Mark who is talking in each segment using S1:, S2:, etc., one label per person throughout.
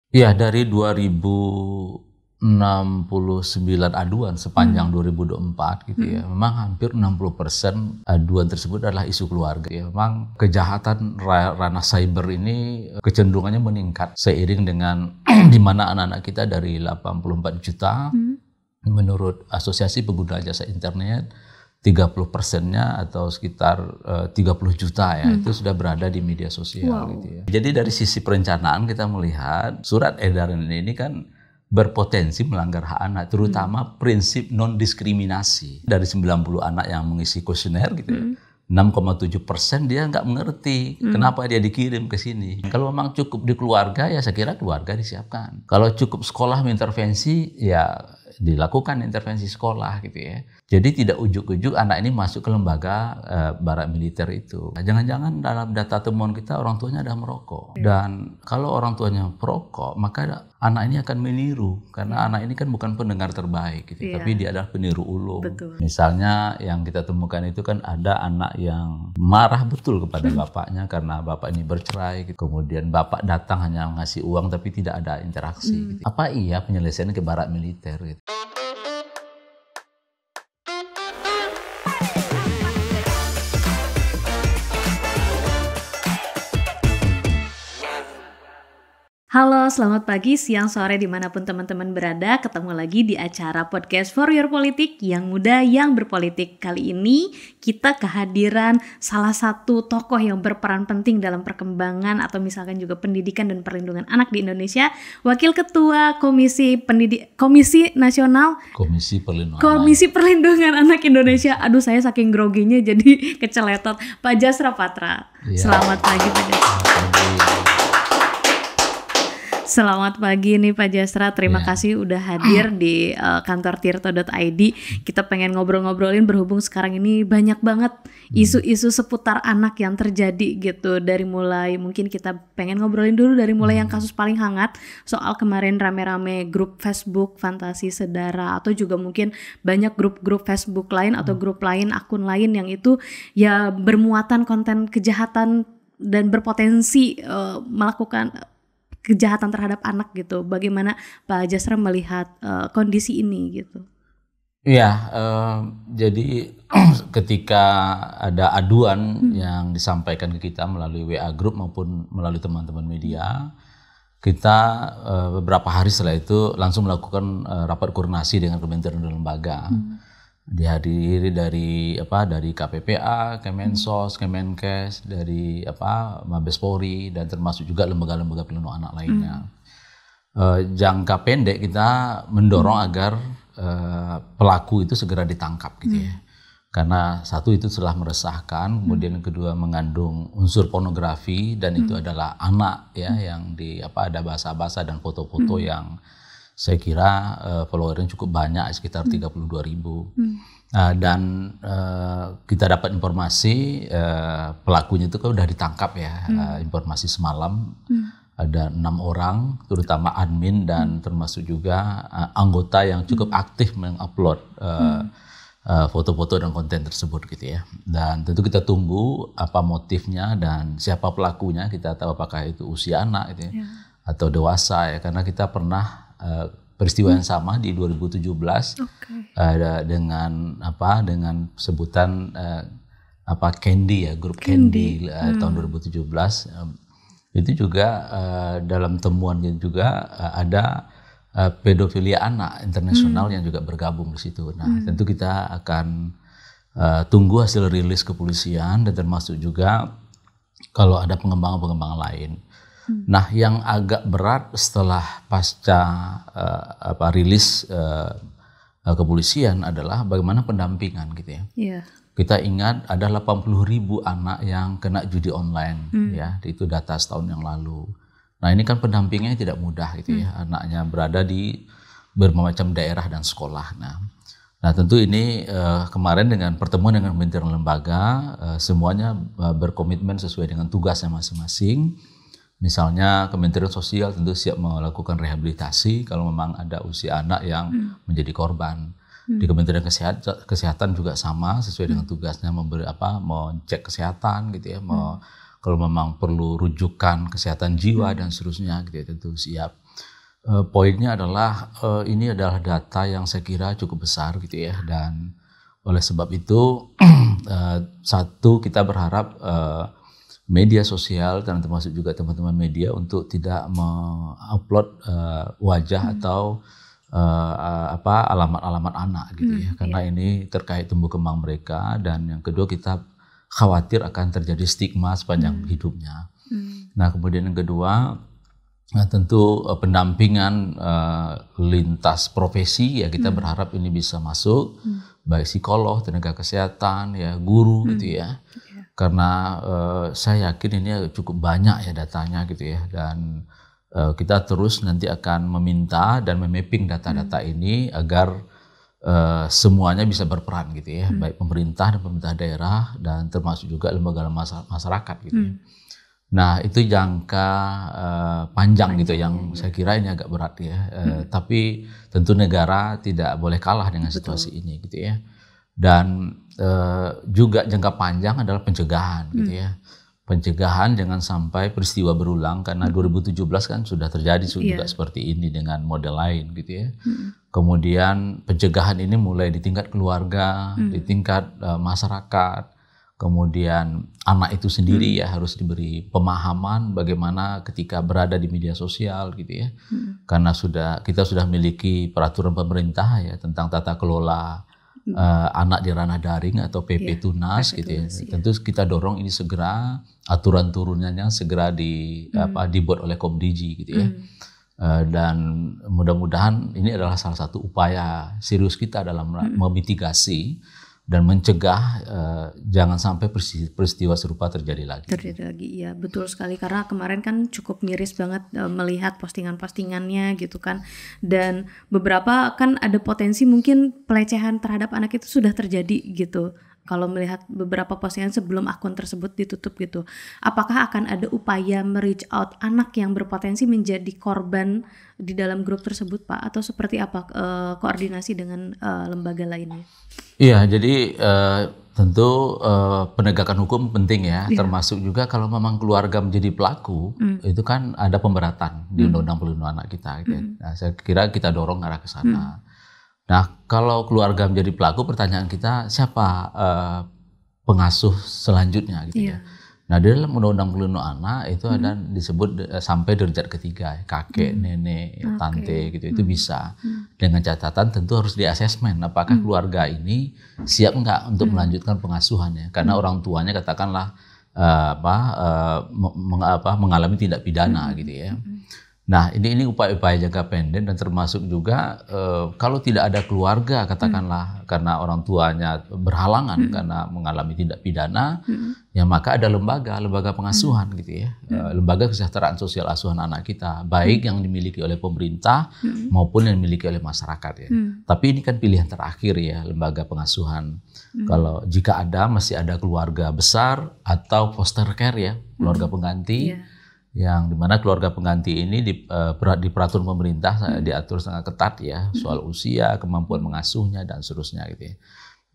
S1: Iya, dari 2069 aduan sepanjang 2024 gitu ya. Memang hampir 60% aduan tersebut adalah isu keluarga. Ya, memang kejahatan ranah cyber ini kecenderungannya meningkat seiring dengan di mana anak-anak kita dari 84 juta menurut Asosiasi Pengguna Jasa Internet 30%-nya atau sekitar 30 juta ya itu sudah berada di media sosial gitu ya. Jadi dari sisi perencanaan kita melihat surat edaran ini kan berpotensi melanggar hak anak, terutama prinsip non-diskriminasi. Dari 90 anak yang mengisi kuesioner gitu ya, 6,7% dia nggak mengerti kenapa dia dikirim ke sini. Kalau memang cukup di keluarga ya saya kira keluarga disiapkan. Kalau cukup sekolah mengintervensi ya dilakukan intervensi sekolah gitu ya. Jadi tidak ujuk-ujuk anak ini masuk ke lembaga barak militer itu. Jangan-jangan dalam data temuan kita orang tuanya ada merokok. Dan kalau orang tuanya perokok maka anak ini akan meniru karena anak ini kan bukan pendengar terbaik gitu, tapi dia adalah peniru ulung. Misalnya yang kita temukan itu kan ada anak yang marah betul kepada bapaknya karena bapak ini bercerai gitu. Kemudian bapak datang hanya ngasih uang tapi tidak ada interaksi gitu. Apa iya penyelesaiannya ke barak militer gitu.
S2: Halo, selamat pagi, siang, sore, dimanapun teman-teman berada. Ketemu lagi di acara podcast For Your Politik, yang muda yang berpolitik. Kali ini kita kehadiran salah satu tokoh yang berperan penting dalam perkembangan atau misalkan juga pendidikan dan perlindungan anak di Indonesia. Wakil Ketua Komisi Nasional
S1: Komisi Perlindungan
S2: Anak Indonesia. Aduh, saya saking groginya jadi keceletot. Pak Jasra Patra. Selamat pagi, Pak Jasra. Selamat pagi nih Pak Jasra, terima kasih udah hadir di kantor tirto.id. Kita pengen ngobrol-ngobrolin berhubung sekarang ini banyak banget isu-isu seputar anak yang terjadi gitu. Dari mulai mungkin kita pengen ngobrolin dulu dari mulai yang kasus paling hangat soal kemarin rame-rame grup Facebook Fantasi Sedara, atau juga mungkin banyak grup-grup Facebook lain atau grup lain, akun lain yang itu ya bermuatan konten kejahatan dan berpotensi melakukan kejahatan terhadap anak gitu. Bagaimana Pak Jasra melihat kondisi ini gitu?
S1: Iya, jadi ketika ada aduan yang disampaikan ke kita melalui WA group maupun melalui teman-teman media, kita beberapa hari setelah itu langsung melakukan rapat koordinasi dengan kementerian dan lembaga. Dihadiri dari KPPA, Kemensos, Kemenkes, dari Mabes Polri, dan termasuk juga lembaga-lembaga pelindung anak lainnya. Jangka pendek kita mendorong agar pelaku itu segera ditangkap gitu ya. Karena satu itu telah meresahkan, kemudian yang kedua mengandung unsur pornografi, dan itu adalah anak ya yang ada bahasa-bahasa dan foto-foto yang saya kira followernya cukup banyak, sekitar 32.000. Dan kita dapat informasi pelakunya itu kan udah ditangkap ya, informasi semalam. Ada 6 orang, terutama admin dan termasuk juga anggota yang cukup aktif mengupload foto-foto dan konten tersebut gitu ya. Dan tentu kita tunggu apa motifnya dan siapa pelakunya. Kita tahu apakah itu usia anak gitu ya, atau dewasa ya, karena kita pernah peristiwa yang sama di 2017 dengan sebutan Candy ya, grup Candy tahun 2017. Itu juga dalam temuannya juga ada pedofilia anak internasional yang juga bergabung di situ. Nah, tentu kita akan tunggu hasil rilis kepolisian dan termasuk juga kalau ada pengembangan-pengembangan lain. Nah, yang agak berat setelah pasca rilis kepolisian adalah bagaimana pendampingan gitu ya. Kita ingat ada 80.000 anak yang kena judi online ya, itu data setahun yang lalu. Nah, ini kan pendampingnya tidak mudah gitu ya. Anaknya berada di bermacam daerah dan sekolah. Nah tentu ini kemarin dengan pertemuan dengan kementerian lembaga semuanya berkomitmen sesuai dengan tugasnya masing-masing. Misalnya Kementerian Sosial tentu siap melakukan rehabilitasi kalau memang ada usia anak yang menjadi korban. Di Kementerian Kesehatan juga sama, sesuai dengan tugasnya mengecek kesehatan gitu ya. Kalau memang perlu rujukan kesehatan jiwa dan seterusnya gitu ya, tentu siap. Poinnya adalah ini adalah data yang saya kira cukup besar gitu ya, dan oleh sebab itu satu, kita berharap media sosial dan termasuk juga teman-teman media untuk tidak mengupload wajah atau alamat-alamat anak gitu ya, karena ini terkait tumbuh kembang mereka, dan yang kedua kita khawatir akan terjadi stigma sepanjang hidupnya. Nah, kemudian yang kedua, tentu pendampingan lintas profesi ya, kita berharap ini bisa masuk, baik psikolog, tenaga kesehatan, ya guru gitu ya. Karena saya yakin ini cukup banyak ya datanya gitu ya, dan kita terus nanti akan meminta dan memapping data-data ini agar semuanya bisa berperan gitu ya, baik pemerintah dan pemerintah daerah dan termasuk juga lembaga masyarakat gitu ya. Nah, itu jangka panjang gitu yang saya kira ini agak berat ya. Tapi tentu negara tidak boleh kalah dengan situasi ini gitu ya. Dan juga jangka panjang adalah pencegahan gitu ya. Pencegahan jangan sampai peristiwa berulang, karena 2017 kan sudah terjadi juga seperti ini dengan model lain gitu ya. Kemudian pencegahan ini mulai di tingkat keluarga, di tingkat masyarakat. Kemudian anak itu sendiri ya harus diberi pemahaman bagaimana ketika berada di media sosial gitu ya. Karena kita sudah memiliki peraturan pemerintah ya tentang tata kelola anak di ranah daring atau PP Tunas gitu ya. Tentu kita dorong ini segera aturan turunannya segera dibuat oleh Komdigi gitu ya. Dan mudah-mudahan ini adalah salah satu upaya serius kita dalam memitigasi dan mencegah jangan sampai peristiwa serupa terjadi lagi.
S2: Iya betul sekali, karena kemarin kan cukup miris banget melihat postingan-postingannya gitu kan, dan beberapa kan ada potensi mungkin pelecehan terhadap anak itu sudah terjadi gitu. Kalau melihat beberapa postingan sebelum akun tersebut ditutup gitu, apakah akan ada upaya me-reach out anak yang berpotensi menjadi korban di dalam grup tersebut, Pak? Atau seperti apa koordinasi dengan lembaga lainnya?
S1: Iya, jadi tentu penegakan hukum penting ya, termasuk juga kalau memang keluarga menjadi pelaku, itu kan ada pemberatan di Undang-Undang Perlindungan Anak kita. Gitu. Nah, saya kira kita dorong arah ke sana. Nah, kalau keluarga menjadi pelaku, pertanyaan kita siapa pengasuh selanjutnya gitu ya. Nah, di dalam Undang-Undang Perlindungan Anak itu ada disebut sampai derajat ketiga, kakek, nenek, tante gitu, itu bisa. Dengan catatan tentu harus diasesmen apakah keluarga ini siap nggak untuk melanjutkan pengasuhannya, karena orang tuanya katakanlah mengalami tindak pidana gitu ya. Nah, ini upaya-upaya jangka pendek, dan termasuk juga kalau tidak ada keluarga katakanlah karena orang tuanya berhalangan karena mengalami tindak pidana, ya maka ada lembaga pengasuhan gitu ya, lembaga kesejahteraan sosial asuhan anak kita, baik yang dimiliki oleh pemerintah maupun yang dimiliki oleh masyarakat ya. Tapi ini kan pilihan terakhir ya, lembaga pengasuhan. Kalau jika masih ada keluarga besar atau foster care ya, keluarga pengganti. Yang dimana keluarga pengganti ini di peraturan pemerintah diatur sangat ketat ya, soal usia, kemampuan mengasuhnya dan seterusnya gitu ya.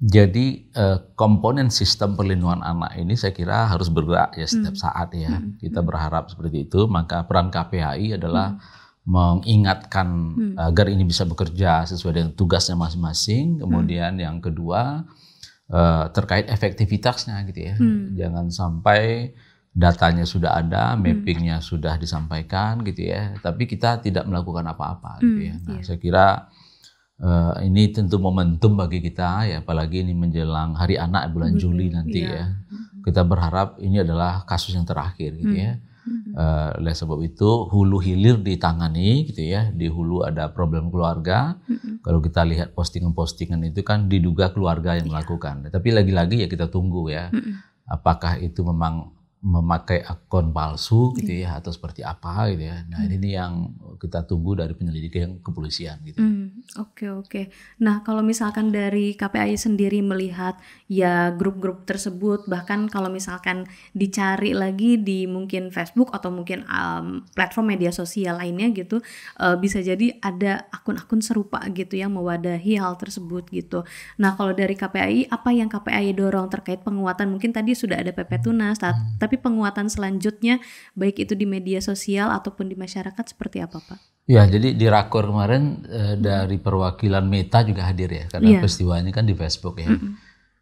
S1: Jadi komponen sistem perlindungan anak ini saya kira harus bergerak ya setiap saat ya. Kita berharap seperti itu, maka peran KPAI adalah mengingatkan agar ini bisa bekerja sesuai dengan tugasnya masing-masing. Kemudian yang kedua terkait efektivitasnya gitu ya. Jangan sampai datanya sudah ada, mappingnya sudah disampaikan gitu ya, tapi kita tidak melakukan apa-apa gitu ya. Nah, saya kira ini tentu momentum bagi kita ya, apalagi ini menjelang Hari Anak bulan Juli nanti ya. Kita berharap ini adalah kasus yang terakhir gitu ya. Oleh sebab itu hulu hilir ditangani gitu ya. Di hulu ada problem keluarga. Kalau kita lihat postingan-postingan itu kan diduga keluarga yang melakukan. Tapi lagi-lagi ya kita tunggu ya. Apakah itu memang memakai akun palsu gitu ya, atau seperti apa gitu ya. Nah, ini yang kita tunggu dari penyelidikan kepolisian gitu.
S2: Oke. Nah, kalau misalkan dari KPAI sendiri melihat ya grup-grup tersebut, bahkan kalau misalkan dicari lagi di mungkin Facebook atau mungkin platform media sosial lainnya gitu, bisa jadi ada akun-akun serupa gitu yang mewadahi hal tersebut gitu. Nah, kalau dari KPAI, apa yang KPAI dorong terkait penguatan? Mungkin tadi sudah ada PP Tunas, tapi penguatan selanjutnya baik itu di media sosial ataupun di masyarakat seperti apa, Pak?
S1: Ya, jadi di rakor kemarin dari perwakilan Meta juga hadir ya, karena peristiwa ini kan di Facebook ya,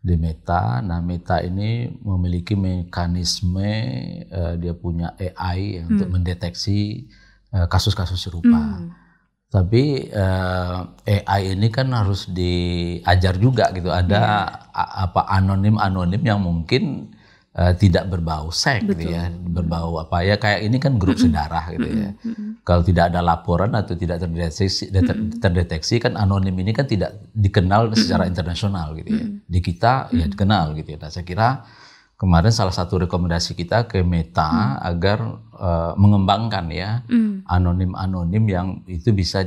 S1: di Meta. Nah, Meta ini memiliki mekanisme dia punya AI ya, untuk mendeteksi kasus-kasus serupa. Tapi AI ini kan harus diajar juga gitu. Ada anonim yang mungkin tidak berbau seks gitu ya, berbau apa ya, kayak ini kan grup sedarah gitu ya. Kalau tidak ada laporan atau tidak terdeteksi kan anonim ini kan tidak dikenal secara internasional gitu ya. Di kita ya dikenal gitu ya. Nah, saya kira kemarin salah satu rekomendasi kita ke Meta agar mengembangkan ya anonim yang itu bisa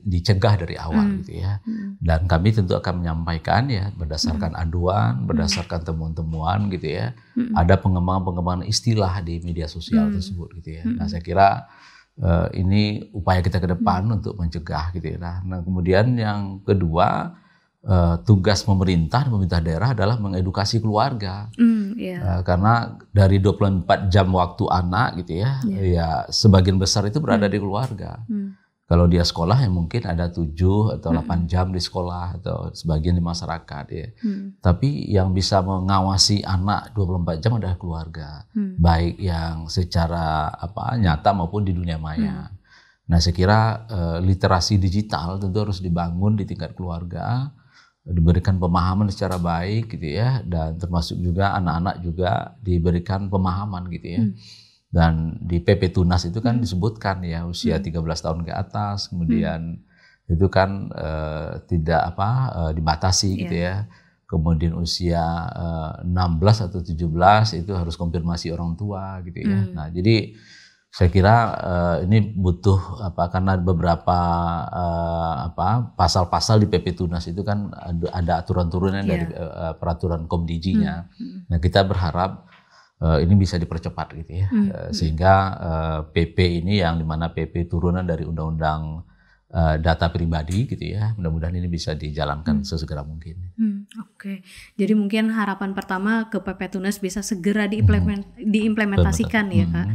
S1: dicegah dari awal gitu ya. Dan kami tentu akan menyampaikan ya berdasarkan aduan, berdasarkan temuan-temuan gitu ya. Ada pengembangan istilah di media sosial tersebut gitu ya. Nah, saya kira ini upaya kita ke depan untuk mencegah gitu ya. Nah, kemudian yang kedua, tugas pemerintah daerah adalah mengedukasi keluarga. Karena dari 24 jam waktu anak gitu ya, ya sebagian besar itu berada di keluarga. Kalau dia sekolah ya mungkin ada 7 atau 8 jam di sekolah atau sebagian di masyarakat ya. Tapi yang bisa mengawasi anak 24 jam adalah keluarga. Baik yang secara nyata maupun di dunia maya. Nah, saya kira literasi digital tentu harus dibangun di tingkat keluarga, diberikan pemahaman secara baik gitu ya, dan termasuk juga anak-anak juga diberikan pemahaman gitu ya. Dan di PP Tunas itu kan disebutkan ya usia 13 tahun ke atas, kemudian itu kan tidak dibatasi gitu ya. Kemudian usia 16 atau 17 itu harus konfirmasi orang tua gitu ya. Nah, jadi saya kira ini butuh karena beberapa pasal-pasal di PP Tunas itu kan ada aturan-turunnya dari peraturan Komdiji-nya. Nah, kita berharap ini bisa dipercepat gitu ya, sehingga PP ini yang dimana PP turunan dari Undang-Undang data pribadi gitu ya, mudah-mudahan ini bisa dijalankan sesegera mungkin.
S2: Oke. Jadi mungkin harapan pertama ke PP Tunas bisa segera diimplementasikan ya Kak,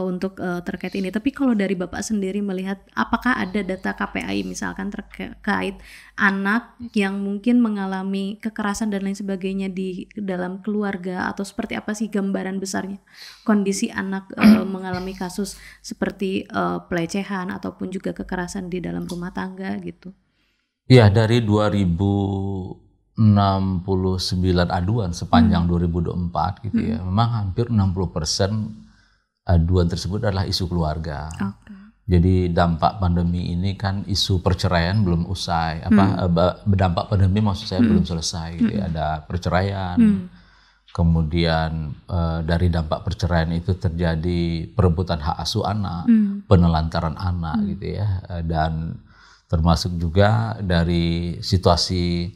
S2: untuk terkait ini. Tapi kalau dari Bapak sendiri melihat, apakah ada data KPAI misalkan terkait anak yang mungkin mengalami kekerasan dan lain sebagainya di dalam keluarga, atau seperti apa sih gambaran besarnya kondisi anak mengalami kasus seperti pelecehan ataupun juga kekerasan di dalam rumah tangga gitu?
S1: Iya, dari 2069 aduan sepanjang 2024 gitu ya, memang hampir 60% aduan tersebut adalah isu keluarga. Jadi dampak pandemi ini kan isu perceraian belum usai, dampak pandemi maksud saya belum selesai gitu ya. Ada perceraian, kemudian dari dampak perceraian itu terjadi perebutan hak asuh anak, penelantaran anak gitu ya, dan termasuk juga dari situasi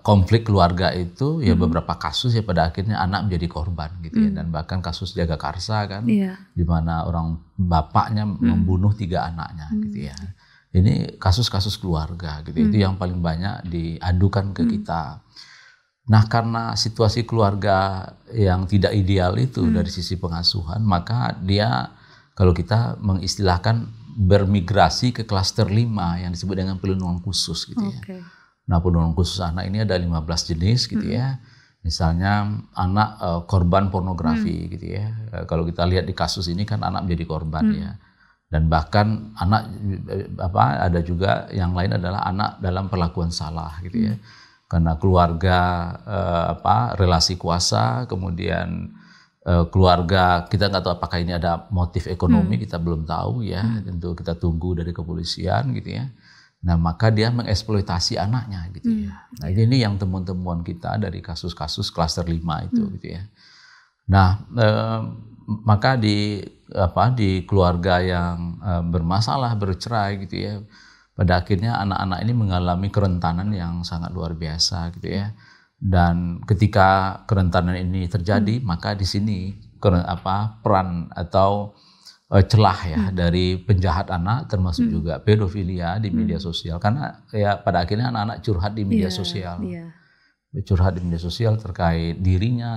S1: konflik keluarga itu ya beberapa kasus ya pada akhirnya anak menjadi korban gitu ya, dan bahkan kasus Jagakarsa kan, di mana orang bapaknya membunuh 3 anaknya gitu ya. Ini kasus-kasus keluarga gitu, itu yang paling banyak diadukan ke kita. Nah, karena situasi keluarga yang tidak ideal itu dari sisi pengasuhan, maka dia kalau kita mengistilahkan bermigrasi ke klaster 5 yang disebut dengan perlindungan khusus gitu ya. Nah, perlindungan khusus anak ini ada 15 jenis gitu ya. Misalnya anak korban pornografi gitu ya. Kalau kita lihat di kasus ini kan anak menjadi korban ya. Dan bahkan anak ada juga yang lain adalah anak dalam perlakuan salah gitu ya. Karena keluarga relasi kuasa, kemudian keluarga kita nggak tahu apakah ini ada motif ekonomi, kita belum tahu ya. Tentu kita tunggu dari kepolisian gitu ya. Nah, maka dia mengeksploitasi anaknya gitu ya. Nah, ini yang temuan-temuan kita dari kasus-kasus klaster 5 itu gitu ya. Nah, maka di keluarga yang bermasalah, bercerai gitu ya, pada akhirnya anak-anak ini mengalami kerentanan yang sangat luar biasa gitu ya. Dan ketika kerentanan ini terjadi, maka di sini peran atau celah ya dari penjahat anak, termasuk juga pedofilia di media sosial, karena ya pada akhirnya anak-anak curhat di media sosial, curhat di media sosial terkait dirinya,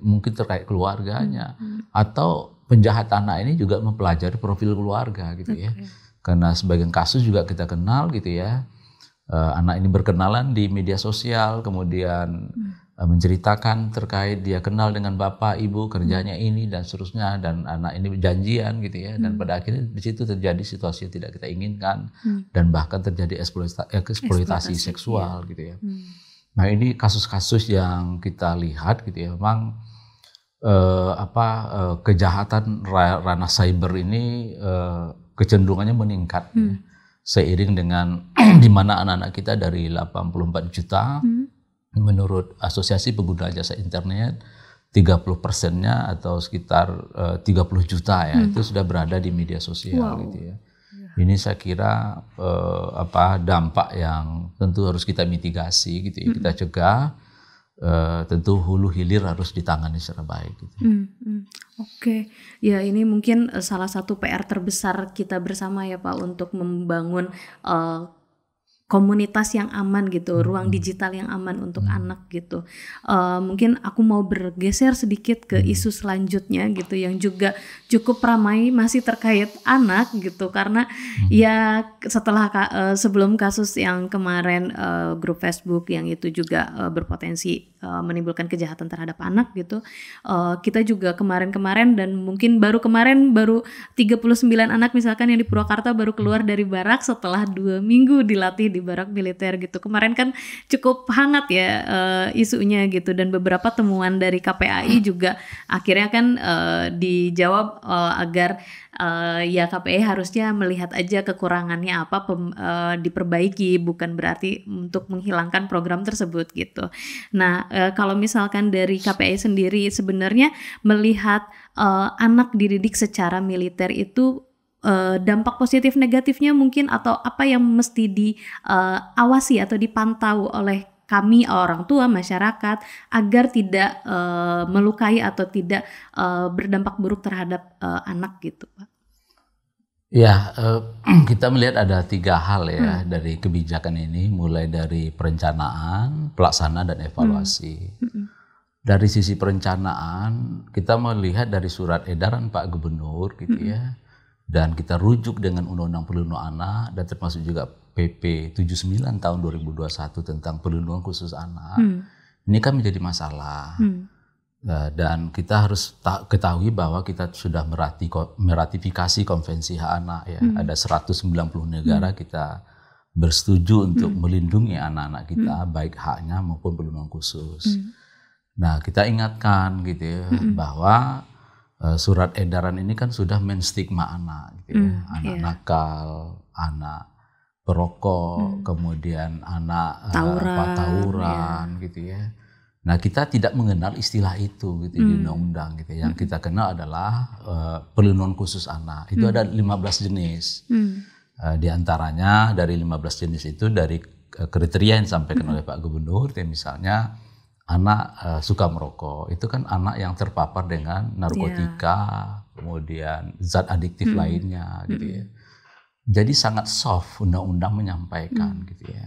S1: mungkin terkait keluarganya, atau penjahat anak ini juga mempelajari profil keluarga gitu ya. Karena sebagian kasus juga kita kenal gitu ya, anak ini berkenalan di media sosial, kemudian menceritakan terkait dia kenal dengan bapak, ibu, kerjanya ini dan seterusnya, dan anak ini janjian gitu ya, dan pada akhirnya di situ terjadi situasi yang tidak kita inginkan dan bahkan terjadi eksploitasi seksual gitu ya. Nah ini kasus-kasus yang kita lihat gitu ya, memang kejahatan ranah cyber ini kecenderungannya meningkat ya. Seiring dengan di mana anak-anak kita dari 84 juta menurut Asosiasi Pengguna Jasa Internet 30%-nya atau sekitar 30 juta ya itu sudah berada di media sosial gitu ya. Ini saya kira dampak yang tentu harus kita mitigasi gitu ya, kita cegah. Tentu hulu hilir harus ditangani secara baik gitu.
S2: Oke. Ya ini mungkin salah satu PR terbesar kita bersama ya Pak untuk membangun komunitas yang aman gitu, ruang digital yang aman untuk anak gitu. Mungkin aku mau bergeser sedikit ke isu selanjutnya gitu yang juga cukup ramai masih terkait anak gitu, karena ya setelah sebelum kasus yang kemarin grup Facebook yang itu juga berpotensi menimbulkan kejahatan terhadap anak gitu, kita juga kemarin dan mungkin baru 39 anak misalkan yang di Purwakarta baru keluar dari barak setelah 2 minggu dilatih di barak militer gitu. Kemarin kan cukup hangat ya isunya gitu, dan beberapa temuan dari KPAI juga akhirnya kan dijawab agar ya KPAI harusnya melihat aja kekurangannya apa, diperbaiki, bukan berarti untuk menghilangkan program tersebut gitu. Nah kalau misalkan dari KPAI sendiri sebenarnya melihat anak dididik secara militer itu dampak positif negatifnya mungkin atau apa yang mesti diawasi atau dipantau oleh kami orang tua, masyarakat, agar tidak melukai atau tidak berdampak buruk terhadap anak gitu Pak?
S1: Ya, kita melihat ada 3 hal ya dari kebijakan ini, mulai dari perencanaan, pelaksanaan, dan evaluasi. Dari sisi perencanaan, kita melihat dari surat edaran Pak Gubernur gitu ya, dan kita rujuk dengan Undang-Undang Perlindungan Anak dan termasuk juga PP 79 tahun 2021 tentang perlindungan khusus anak. Ini kan menjadi masalah. Dan kita harus ketahui bahwa kita sudah meratifikasi Konvensi Hak Anak ya. Ada 190 negara kita bersetuju untuk melindungi anak-anak kita, baik haknya maupun perlindungan khusus. Nah, kita ingatkan gitu ya, bahwa surat edaran ini kan sudah menstigma anak gitu ya. Anak nakal, anak perokok, kemudian anak tawuran gitu ya. Nah, kita tidak mengenal istilah itu gitu di undang-undang gitu. Yang kita kenal adalah perlindungan khusus anak. Itu ada 15 jenis. Di antaranya dari 15 jenis itu dari kriteria yang disampaikan oleh Pak Gubernur, misalnya anak suka merokok, itu kan anak yang terpapar dengan narkotika, kemudian zat adiktif lainnya gitu ya. Jadi sangat soft undang-undang menyampaikan gitu ya.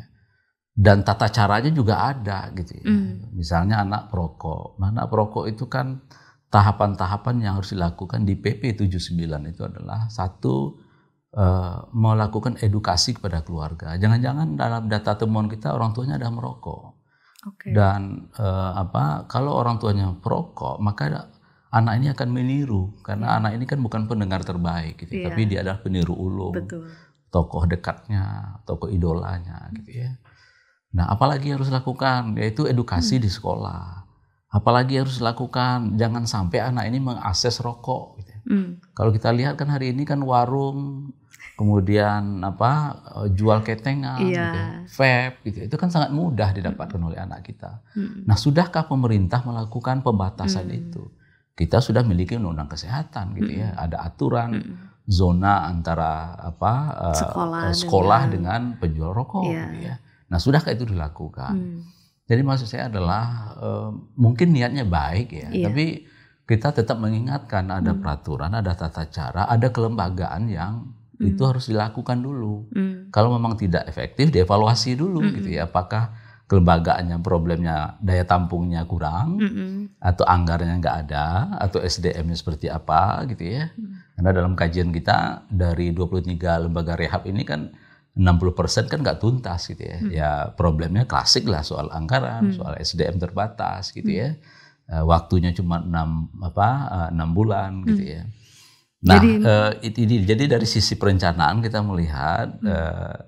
S1: Dan tata caranya juga ada gitu ya. Misalnya anak perokok. Nah, anak perokok itu kan tahapan-tahapan yang harus dilakukan di PP 79 itu adalah satu, melakukan edukasi kepada keluarga. Jangan-jangan dalam data temuan kita orang tuanya ada merokok. Dan kalau orang tuanya perokok, maka anak ini akan meniru, karena anak ini kan bukan pendengar terbaik gitu, tapi dia adalah peniru ulung, tokoh dekatnya, tokoh idolanya gitu ya. Nah, apalagi harus lakukan, yaitu edukasi di sekolah. Apalagi harus lakukan, jangan sampai anak ini mengakses rokok gitu. Kalau kita lihat kan hari ini kan warung, kemudian jual ketengan, gitu, vape, gitu. Itu kan sangat mudah didapatkan oleh anak kita. Nah, sudahkah pemerintah melakukan pembatasan itu? Kita sudah memiliki undang-undang kesehatan, gitu ya. Ada aturan zona antara sekolah dengan penjual rokok, gitu ya. Nah, sudahkah itu dilakukan? Jadi maksud saya adalah mungkin niatnya baik ya, tapi kita tetap mengingatkan ada peraturan, ada tata cara, ada kelembagaan yang itu harus dilakukan dulu. Kalau memang tidak efektif, dievaluasi dulu gitu ya. Apakah kelembagaannya problemnya daya tampungnya kurang, atau anggarannya nggak ada, atau SDM-nya seperti apa gitu ya. Karena dalam kajian kita dari 23 lembaga rehab ini kan 60% kan nggak tuntas gitu ya. Ya problemnya klasik lah, soal anggaran, soal SDM terbatas gitu ya. Waktunya cuma 6 bulan gitu ya. Nah, jadi dari sisi perencanaan kita melihat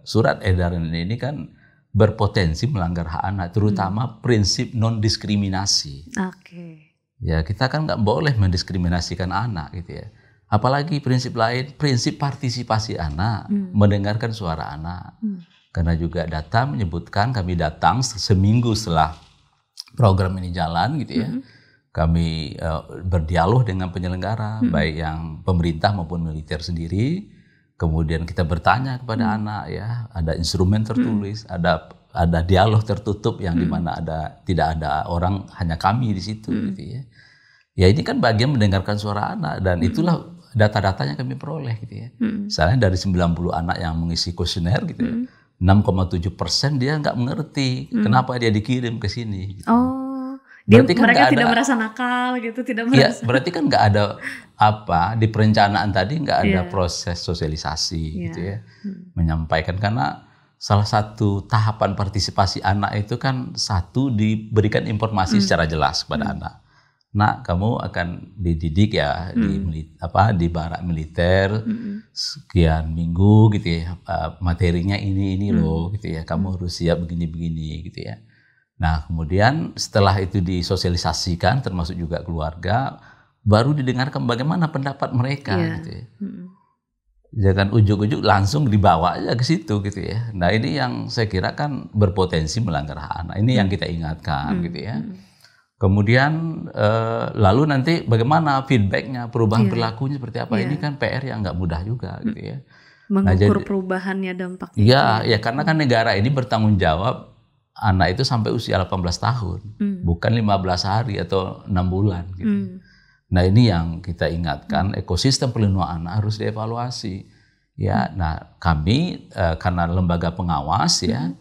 S1: surat edaran ini kan berpotensi melanggar hak anak, terutama prinsip non-diskriminasi.
S2: Oke.
S1: Ya, kita kan nggak boleh mendiskriminasikan anak gitu ya. Apalagi prinsip lain, prinsip partisipasi anak, mendengarkan suara anak. Karena juga data menyebutkan, kami datang seminggu setelah program ini jalan gitu ya. Kami berdialog dengan penyelenggara, baik yang pemerintah maupun militer sendiri. Kemudian kita bertanya kepada anak ya, ada instrumen tertulis, ada dialog tertutup yang dimana tidak ada orang, hanya kami di situ gitu ya. Ya ini kan bagian mendengarkan suara anak, dan itulah data-datanya kami peroleh gitu ya. Misalnya dari 90 anak yang mengisi kuesioner gitu ya, 6,7% dia nggak mengerti kenapa dia dikirim ke sini. Gitu.
S2: Mereka tidak merasa nakal gitu, tidak merasa.
S1: Ya, berarti kan nggak ada di perencanaan tadi nggak ada proses sosialisasi gitu ya, menyampaikan. Karena salah satu tahapan partisipasi anak itu kan satu, diberikan informasi secara jelas kepada anak. Nak, kamu akan dididik ya di barak militer sekian minggu gitu ya, materinya ini loh gitu ya, kamu harus siap begini gitu ya. Nah, kemudian setelah itu disosialisasikan, termasuk juga keluarga, baru didengarkan bagaimana pendapat mereka gitu ya. Jangan ujuk-ujuk langsung dibawa aja ke situ gitu ya. Nah, ini yang saya kira kan berpotensi melanggar hak anak. Ini yang kita ingatkan gitu ya. Kemudian lalu nanti bagaimana feedbacknya, perubahan perilakunya seperti apa? Ini kan PR yang nggak mudah juga gitu ya.
S2: Mengukur perubahannya, dampaknya.
S1: Ya karena kan negara ini bertanggung jawab anak itu sampai usia 18 tahun, bukan 15 hari atau 6 bulan gitu. Nah, ini yang kita ingatkan, ekosistem perlindungan anak harus dievaluasi. Ya, nah kami karena lembaga pengawas ya,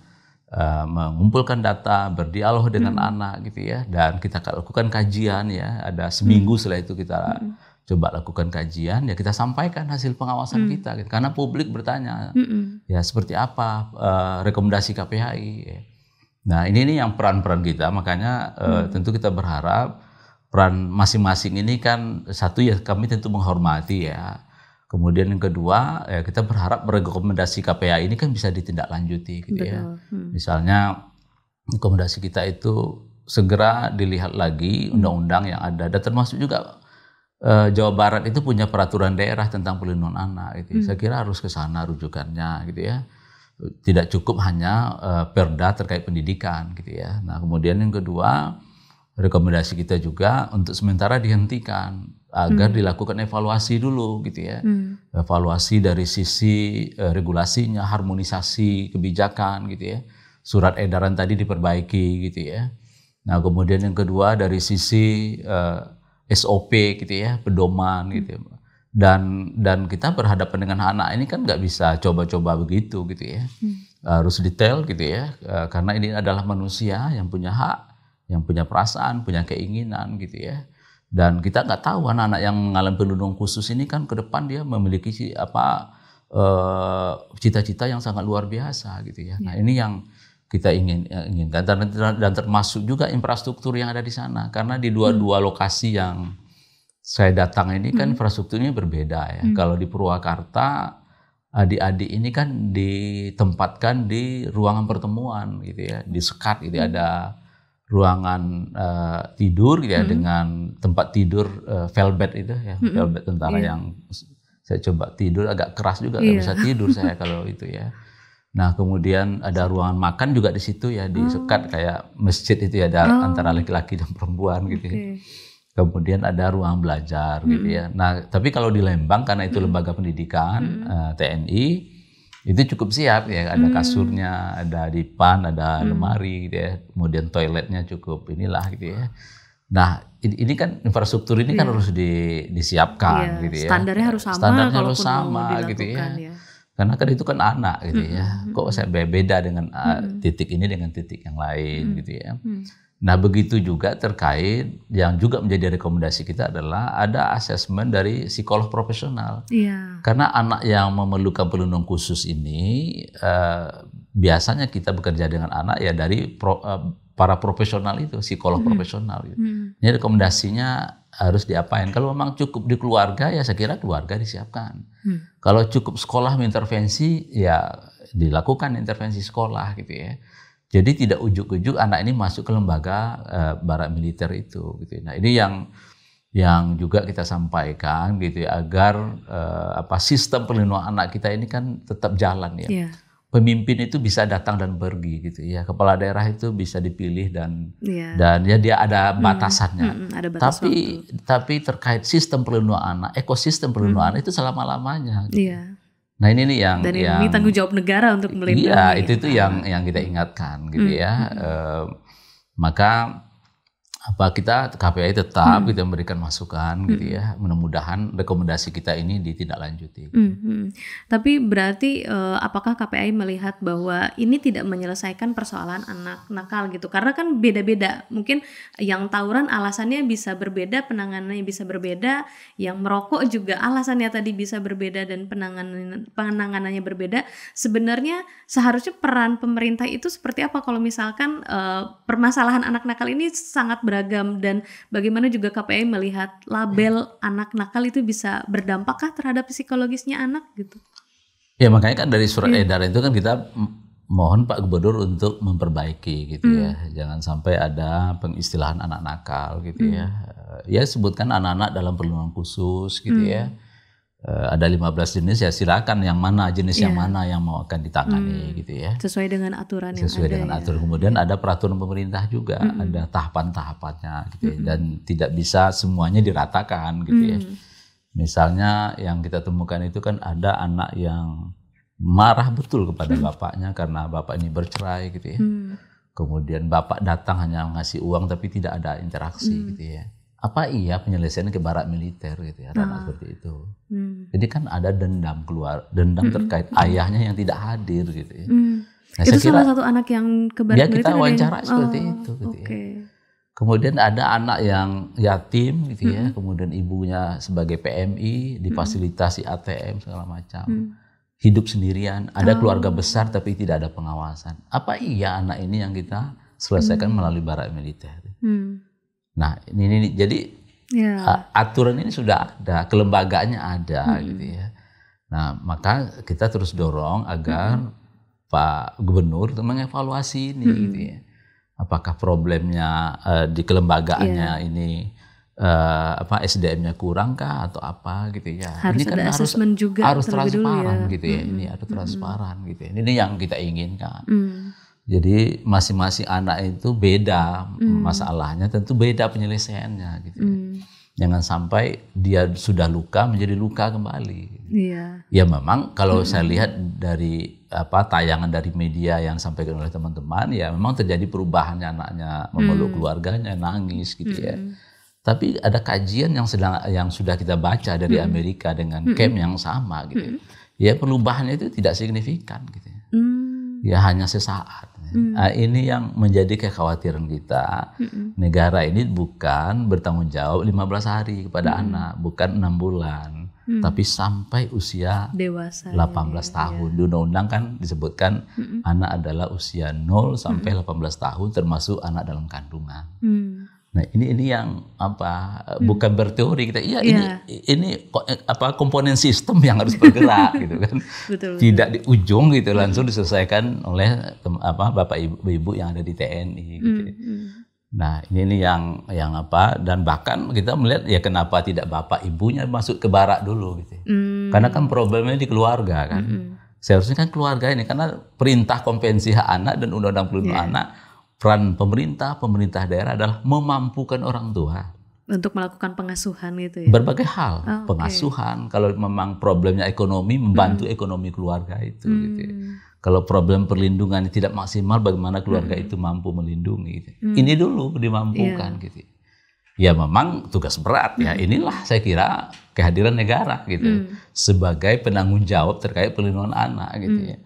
S1: mengumpulkan data, berdialog dengan anak gitu ya, dan kita lakukan kajian ya, ada seminggu setelah itu kita coba lakukan kajian, ya kita sampaikan hasil pengawasan kita gitu. Karena publik bertanya ya seperti apa rekomendasi KPHI ya. Nah, ini yang peran-peran kita, makanya tentu kita berharap peran masing-masing ini kan, satu ya kami tentu menghormati ya. Kemudian yang kedua ya kita berharap rekomendasi KPHI ini kan bisa ditindaklanjuti gitu. Betul. Ya. Misalnya rekomendasi kita itu segera dilihat lagi undang-undang yang ada, dan termasuk juga Jawa Barat itu punya peraturan daerah tentang perlindungan anak gitu. Saya kira harus ke sana rujukannya gitu ya. Tidak cukup hanya perda terkait pendidikan gitu ya. Nah, kemudian yang kedua, rekomendasi kita juga untuk sementara dihentikan agar dilakukan evaluasi dulu gitu ya. Evaluasi dari sisi regulasinya, harmonisasi kebijakan gitu ya. Surat edaran tadi diperbaiki gitu ya. Nah, kemudian yang kedua dari sisi SOP gitu ya, pedoman gitu ya. Dan kita berhadapan dengan anak ini kan nggak bisa coba-coba begitu gitu ya. Harus detail gitu ya, karena ini adalah manusia yang punya hak, yang punya perasaan, punya keinginan gitu ya. Dan kita nggak tahu anak-anak yang mengalami perlindungan khusus ini kan ke depan dia memiliki cita-cita yang sangat luar biasa gitu ya. Nah, ini yang kita inginkan, dan termasuk juga infrastruktur yang ada di sana, karena di dua lokasi yang saya datang ini kan infrastrukturnya berbeda ya. Kalau di Purwakarta, adik-adik ini kan ditempatkan di ruangan pertemuan gitu ya, disekat gitu, ada ruangan tidur gitu ya, dengan tempat tidur velvet itu ya, velvet tentara yang saya coba tidur agak keras juga, nggak bisa tidur saya kalau itu ya. Nah, kemudian ada ruangan makan juga di situ ya, disekat kayak masjid itu ya, ada antara laki-laki dan perempuan gitu ya. Kemudian ada ruang belajar gitu ya. Nah, tapi kalau di Lembang karena itu lembaga pendidikan TNI, itu cukup siap ya. Ada kasurnya, ada dipan, ada lemari gitu ya. Kemudian toiletnya cukup inilah gitu ya. Nah, ini kan infrastruktur ini kan harus disiapkan gitu ya.
S2: Standarnya harus sama.
S1: Standarnya harus sama gitu ya. Karena kan itu kan anak gitu ya. Kok saya beda dengan titik ini dengan titik yang lain gitu ya. Nah begitu juga terkait yang juga menjadi rekomendasi kita adalah ada asesmen dari psikolog profesional.
S2: Iya.
S1: Karena anak yang memerlukan perlindungan khusus ini biasanya kita bekerja dengan anak ya dari para profesional itu, psikolog profesional. Gitu. Ini rekomendasinya harus diapain. Kalau memang cukup di keluarga ya saya kira keluarga disiapkan. Kalau cukup sekolah mengintervensi ya dilakukan intervensi sekolah gitu ya. Jadi tidak ujuk-ujuk anak ini masuk ke lembaga barak militer itu. Gitu. Nah ini yang juga kita sampaikan gitu ya, agar sistem perlindungan anak kita ini kan tetap jalan ya. Yeah. Pemimpin itu bisa datang dan pergi gitu ya. Kepala daerah itu bisa dipilih dan ya dia ada batasannya.
S2: Ada batas
S1: tapi terkait sistem perlindungan anak, ekosistem perlindungan anak itu selama-lamanya. Gitu.
S2: Yeah.
S1: Nah ini yang
S2: ini tanggung jawab negara untuk melindungi.
S1: Iya, itu yang kita ingatkan gitu ya. Maka kita KPAI tetap kita memberikan masukan gitu ya, mudah-mudahan rekomendasi kita ini ditindaklanjuti.
S2: Tapi berarti apakah KPAI melihat bahwa ini tidak menyelesaikan persoalan anak nakal gitu? Karena kan beda-beda, mungkin yang tawuran alasannya bisa berbeda, penanganannya bisa berbeda, yang merokok juga alasannya tadi bisa berbeda dan penanganannya berbeda. Sebenarnya seharusnya peran pemerintah itu seperti apa kalau misalkan permasalahan anak nakal ini sangat beragam, dan bagaimana juga KPAI melihat label anak nakal itu bisa berdampakkah terhadap psikologisnya anak gitu?
S1: Ya makanya kan dari surat edaran itu kan kita mohon Pak Gubernur untuk memperbaiki gitu ya, jangan sampai ada pengistilahan anak nakal gitu ya. Ya sebutkan anak-anak dalam perlindungan khusus gitu ya. Ada 15 jenis ya, silakan yang mana jenis yang mana yang mau akan ditangani gitu ya.
S2: Sesuai dengan aturan yang
S1: sesuai dengan aturan. Kemudian ada peraturan pemerintah juga, ada tahapan-tahapannya gitu ya. Dan tidak bisa semuanya diratakan gitu ya. Misalnya yang kita temukan itu kan ada anak yang marah betul kepada bapaknya karena bapak ini bercerai gitu ya. Kemudian bapak datang hanya ngasih uang tapi tidak ada interaksi gitu ya. Apa iya penyelesaian ke barak militer gitu ya, ranah seperti itu. Jadi kan ada dendam terkait ayahnya yang tidak hadir gitu ya.
S2: Nah, itu salah satu anak yang ke barak militer.
S1: Ya kita wawancara seperti itu gitu ya. Kemudian ada anak yang yatim gitu ya, kemudian ibunya sebagai PMI, difasilitasi ATM segala macam. Hidup sendirian, ada keluarga besar tapi tidak ada pengawasan. Apa iya anak ini yang kita selesaikan melalui barak militer? Nah ini jadi aturan ini sudah ada, kelembagaannya ada gitu ya. Nah maka kita terus dorong agar Pak Gubernur mengevaluasi ini gitu ya. Apakah problemnya di kelembagaannya ini SDM-nya kurang kah atau apa gitu ya.
S2: Harus
S1: ini kan
S2: ada asesmen juga
S1: harus transparan
S2: ya.
S1: gitu ya. Ini harus transparan gitu ya. Ini yang kita inginkan. Jadi masing-masing anak itu beda masalahnya, tentu beda penyelesaiannya gitu. Jangan sampai dia sudah luka menjadi luka kembali. Ya memang kalau saya lihat dari tayangan dari media yang disampaikan oleh teman-teman, ya memang terjadi perubahannya, anaknya memeluk keluarganya, nangis gitu ya. Tapi ada kajian yang sudah kita baca dari Amerika dengan camp yang sama gitu. Ya perubahannya itu tidak signifikan gitu ya. Ya hanya sesaat. Nah, ini yang menjadi kekhawatiran kita. Negara ini bukan bertanggung jawab 15 hari kepada anak, bukan 6 bulan, tapi sampai usia
S2: dewasa,
S1: 18 tahun. Di undang-undang kan disebutkan anak adalah usia 0 sampai 18 tahun, termasuk anak dalam kandungan. Nah ini yang bukan berteori kita. Ini komponen sistem yang harus bergerak gitu kan.
S2: Betul.
S1: Tidak di ujung gitu langsung diselesaikan oleh bapak ibu yang ada di TNI gitu. Nah ini yang dan bahkan kita melihat ya kenapa tidak bapak ibunya masuk ke barak dulu gitu. Karena kan problemnya di keluarga kan. Seharusnya kan keluarga ini, karena perintah konvensi hak anak dan undang-undang perlindungan anak, peran pemerintah daerah adalah memampukan orang tua
S2: untuk melakukan pengasuhan gitu ya.
S1: Berbagai hal, pengasuhan. Kalau memang problemnya ekonomi, membantu ekonomi keluarga itu gitu ya. Kalau problem perlindungan tidak maksimal, bagaimana keluarga itu mampu melindungi gitu. Ini dulu dimampukan gitu. Ya memang tugas berat ya. Inilah saya kira kehadiran negara gitu sebagai penanggung jawab terkait perlindungan anak gitu ya.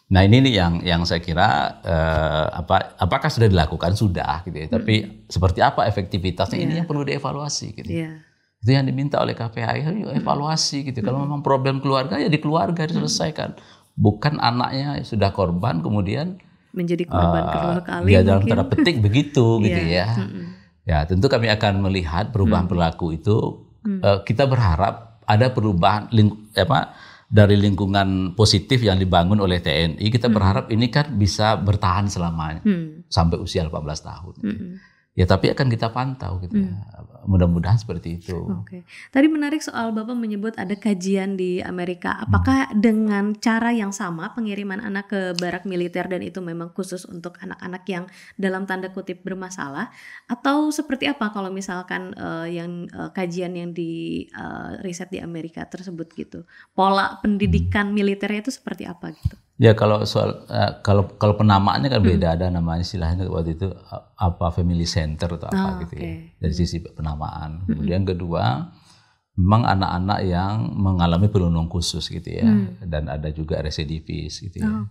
S1: Nah ini nih yang saya kira apakah sudah dilakukan sudah gitu ya. Tapi seperti apa efektivitasnya ini yang perlu dievaluasi gitu. Itu yang diminta oleh KPAI, evaluasi gitu. Kalau memang problem keluarga ya di keluarga diselesaikan. Bukan anaknya sudah korban kemudian
S2: menjadi korban kedua kali.
S1: Ya dalam tanda petik begitu gitu ya. Ya tentu kami akan melihat perubahan perilaku itu. Kita berharap ada perubahan dari lingkungan positif yang dibangun oleh TNI, kita berharap ini kan bisa bertahan selamanya sampai usia 18 tahun. Ya tapi akan kita pantau gitu ya. Mudah-mudahan seperti itu.
S2: Oke. Tadi menarik soal Bapak menyebut ada kajian di Amerika. Apakah dengan cara yang sama pengiriman anak ke barak militer dan itu memang khusus untuk anak-anak yang dalam tanda kutip bermasalah, atau seperti apa kalau misalkan kajian yang di riset di Amerika tersebut gitu? Pola pendidikan militernya itu seperti apa gitu?
S1: Ya kalau soal kalau penamaannya kan beda, ada namanya istilahnya waktu itu family center atau apa gitu ya, dari sisi penamaan. Kemudian kedua, memang anak-anak yang mengalami perlindungan khusus gitu ya, dan ada juga residivis gitu ya.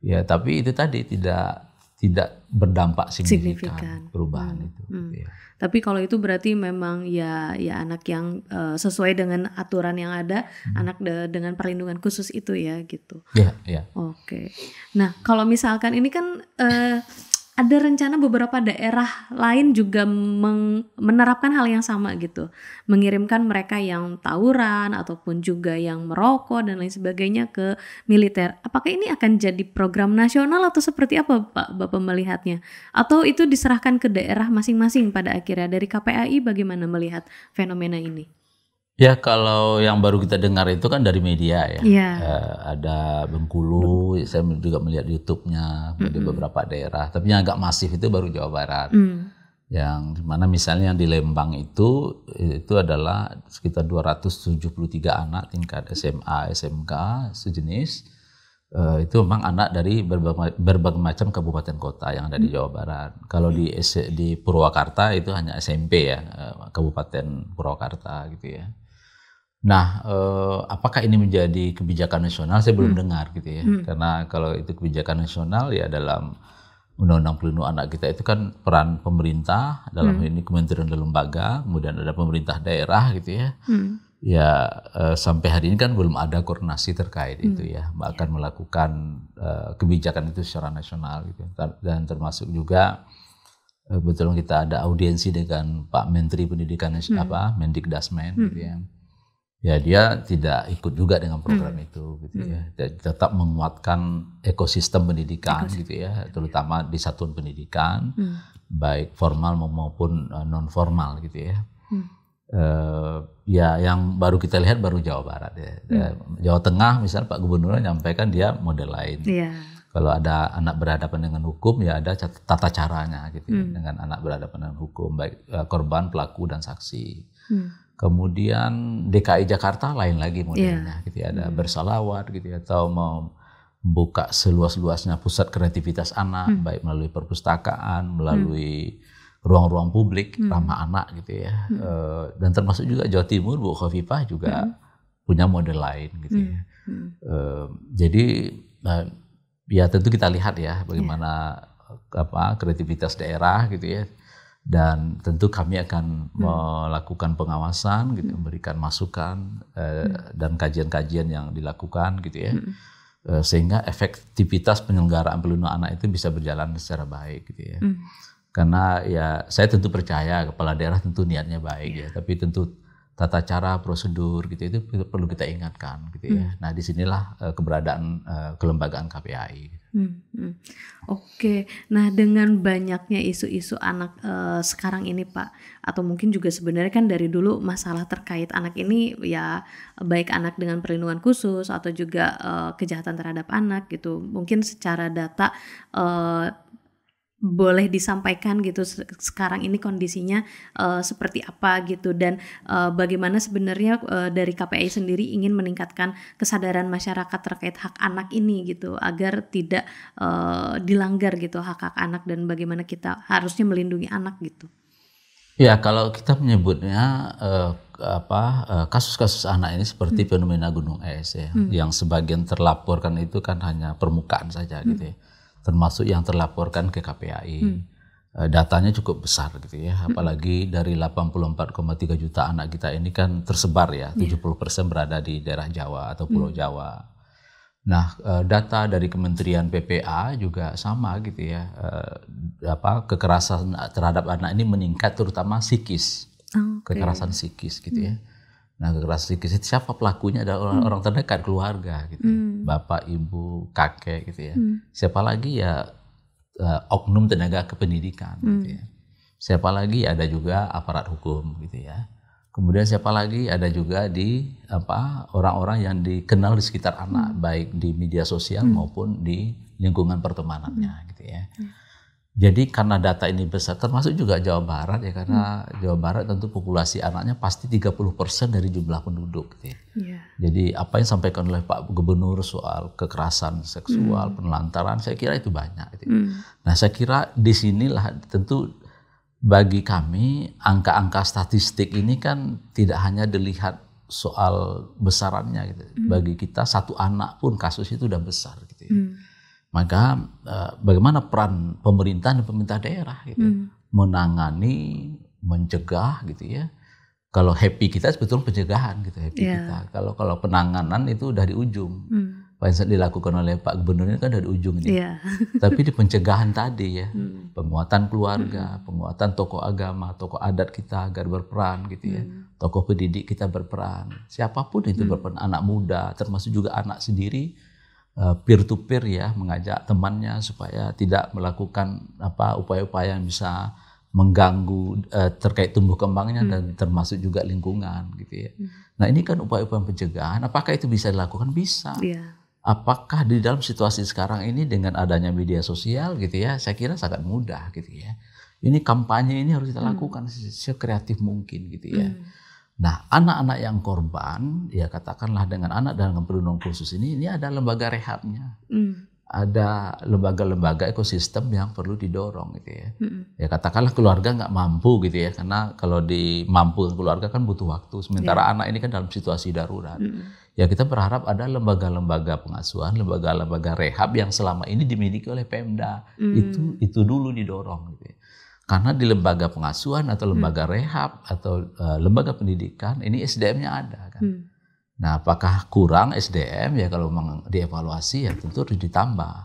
S1: Ya tapi itu tadi tidak berdampak signifikan perubahan itu. Gitu ya.
S2: Tapi kalau itu berarti memang ya anak yang sesuai dengan aturan yang ada, anak dengan perlindungan khusus itu ya gitu.
S1: Iya.
S2: Oke. Nah kalau misalkan ini kan ada rencana beberapa daerah lain juga menerapkan hal yang sama gitu, mengirimkan mereka yang tawuran ataupun juga yang merokok dan lain sebagainya ke militer. Apakah ini akan jadi program nasional atau seperti apa Pak Bapak melihatnya? Atau itu diserahkan ke daerah masing-masing pada akhirnya? Dari KPAI bagaimana melihat fenomena ini?
S1: Ya kalau yang baru kita dengar itu kan dari media ya. Ada Bengkulu, saya juga melihat YouTube-nya di beberapa daerah. Tapi yang agak masif itu baru Jawa Barat. Yang dimana misalnya di Lembang itu adalah sekitar 273 anak tingkat SMA, SMK sejenis. Itu memang anak dari berbagai macam kabupaten kota yang ada di Jawa Barat. Kalau di Purwakarta itu hanya SMP ya, Kabupaten Purwakarta gitu ya. Nah, apakah ini menjadi kebijakan nasional? Saya belum dengar gitu ya. Karena kalau itu kebijakan nasional ya dalam Undang-Undang Pelindungan Anak kita itu kan peran pemerintah dalam hal ini kementerian dan lembaga, kemudian ada pemerintah daerah gitu ya. Ya sampai hari ini kan belum ada koordinasi terkait itu ya, bahkan melakukan kebijakan itu secara nasional gitu. Dan termasuk juga kebetulan kita ada audiensi dengan Pak Menteri Pendidikan Mendikdasmen gitu ya. Ya dia tidak ikut juga dengan program itu gitu ya. Tetap menguatkan ekosistem pendidikan gitu ya, terutama di satuan pendidikan baik formal maupun non formal gitu ya. Ya yang baru kita lihat baru Jawa Barat ya. Jawa Tengah misalnya Pak Gubernur menyampaikan dia model lain. Kalau ada anak berhadapan dengan hukum ya ada tata caranya gitu ya, dengan anak berhadapan dengan hukum baik korban, pelaku dan saksi. Kemudian DKI Jakarta lain lagi modelnya gitu ya, ada bersalawat gitu ya, atau membuka seluas-luasnya pusat kreativitas anak baik melalui perpustakaan, melalui ruang-ruang publik ramah anak gitu ya. Dan termasuk juga Jawa Timur, Bu Khofifah juga punya model lain gitu ya. Jadi ya tentu kita lihat ya bagaimana kreativitas daerah gitu ya. Dan tentu kami akan melakukan pengawasan gitu, memberikan masukan dan kajian-kajian yang dilakukan gitu ya. Sehingga efektivitas penyelenggaraan perlindungan anak itu bisa berjalan secara baik gitu ya. Karena ya saya tentu percaya kepala daerah tentu niatnya baik ya, tapi tentu tata cara prosedur gitu itu perlu kita ingatkan gitu ya. Nah disinilah keberadaan kelembagaan KPAI.
S2: Oke, nah dengan banyaknya isu-isu anak sekarang ini Pak, atau mungkin juga sebenarnya kan dari dulu masalah terkait anak ini ya baik anak dengan perlindungan khusus atau juga kejahatan terhadap anak gitu, mungkin secara data boleh disampaikan gitu sekarang ini kondisinya seperti apa gitu, dan bagaimana sebenarnya dari KPAI sendiri ingin meningkatkan kesadaran masyarakat terkait hak anak ini gitu agar tidak dilanggar gitu hak-hak anak, dan bagaimana kita harusnya melindungi anak gitu.
S1: Ya kalau kita menyebutnya kasus-kasus anak ini seperti fenomena gunung es ya, yang sebagian terlaporkan itu kan hanya permukaan saja gitu ya, termasuk yang terlaporkan ke KPAI. Datanya cukup besar gitu ya, apalagi dari 84,3 juta anak kita ini kan tersebar ya, 70% berada di daerah Jawa atau Pulau Jawa. Nah, data dari Kementerian PPA juga sama gitu ya, kekerasan terhadap anak ini meningkat terutama psikis, kekerasan psikis gitu ya. Nah, kekerasan psikis itu siapa pelakunya adalah orang terdekat keluarga gitu, bapak, ibu, kakek gitu ya. Siapa lagi ya oknum tenaga kependidikan gitu ya. Siapa lagi ada juga aparat hukum gitu ya. Kemudian siapa lagi ada juga di orang-orang yang dikenal di sekitar anak, baik di media sosial maupun di lingkungan pertemanannya gitu ya. Jadi karena data ini besar, termasuk juga Jawa Barat ya, karena Jawa Barat tentu populasi anaknya pasti 30% dari jumlah penduduk gitu ya. Jadi apa yang disampaikan oleh Pak Gubernur soal kekerasan seksual, penelantaran, saya kira itu banyak gitu ya. Nah, saya kira disinilah tentu bagi kami angka-angka statistik ini kan tidak hanya dilihat soal besarannya gitu. Bagi kita satu anak pun kasus itu udah besar gitu ya. Maka bagaimana peran pemerintah dan pemerintah daerah gitu, menangani, mencegah gitu ya. Kalau happy kita sebetulnya pencegahan gitu kita. Kalau penanganan itu udah di ujung. Apa yang dilakukan oleh Pak Gubernur ini kan dari ujung ini. Tapi di pencegahan tadi ya, penguatan keluarga, penguatan tokoh agama, tokoh adat kita agar berperan gitu ya. Tokoh pendidik kita berperan. Siapapun itu berperan, anak muda, termasuk juga anak sendiri, peer to peer ya, mengajak temannya supaya tidak melakukan upaya-upaya yang bisa mengganggu terkait tumbuh kembangnya dan termasuk juga lingkungan gitu ya. Nah, ini kan upaya-upaya pencegahan. Apakah itu bisa dilakukan? Bisa. Apakah di dalam situasi sekarang ini dengan adanya media sosial gitu ya, saya kira sangat mudah gitu ya. Ini kampanye ini harus kita lakukan sekreatif mungkin gitu ya. Nah, anak-anak yang korban, ya katakanlah dengan anak dengan perlindungan khusus ini ada lembaga rehabnya. Ada lembaga-lembaga ekosistem yang perlu didorong gitu ya. Ya katakanlah keluarga nggak mampu gitu ya, karena kalau mampu keluarga kan butuh waktu. Sementara anak ini kan dalam situasi darurat. Ya kita berharap ada lembaga-lembaga pengasuhan, lembaga-lembaga rehab yang selama ini dimiliki oleh Pemda. Itu dulu didorong gitu ya. Karena di lembaga pengasuhan atau lembaga rehab atau lembaga pendidikan ini SDM-nya ada kan. Nah, apakah kurang SDM ya, kalau memang dievaluasi ya tentu harus ditambah.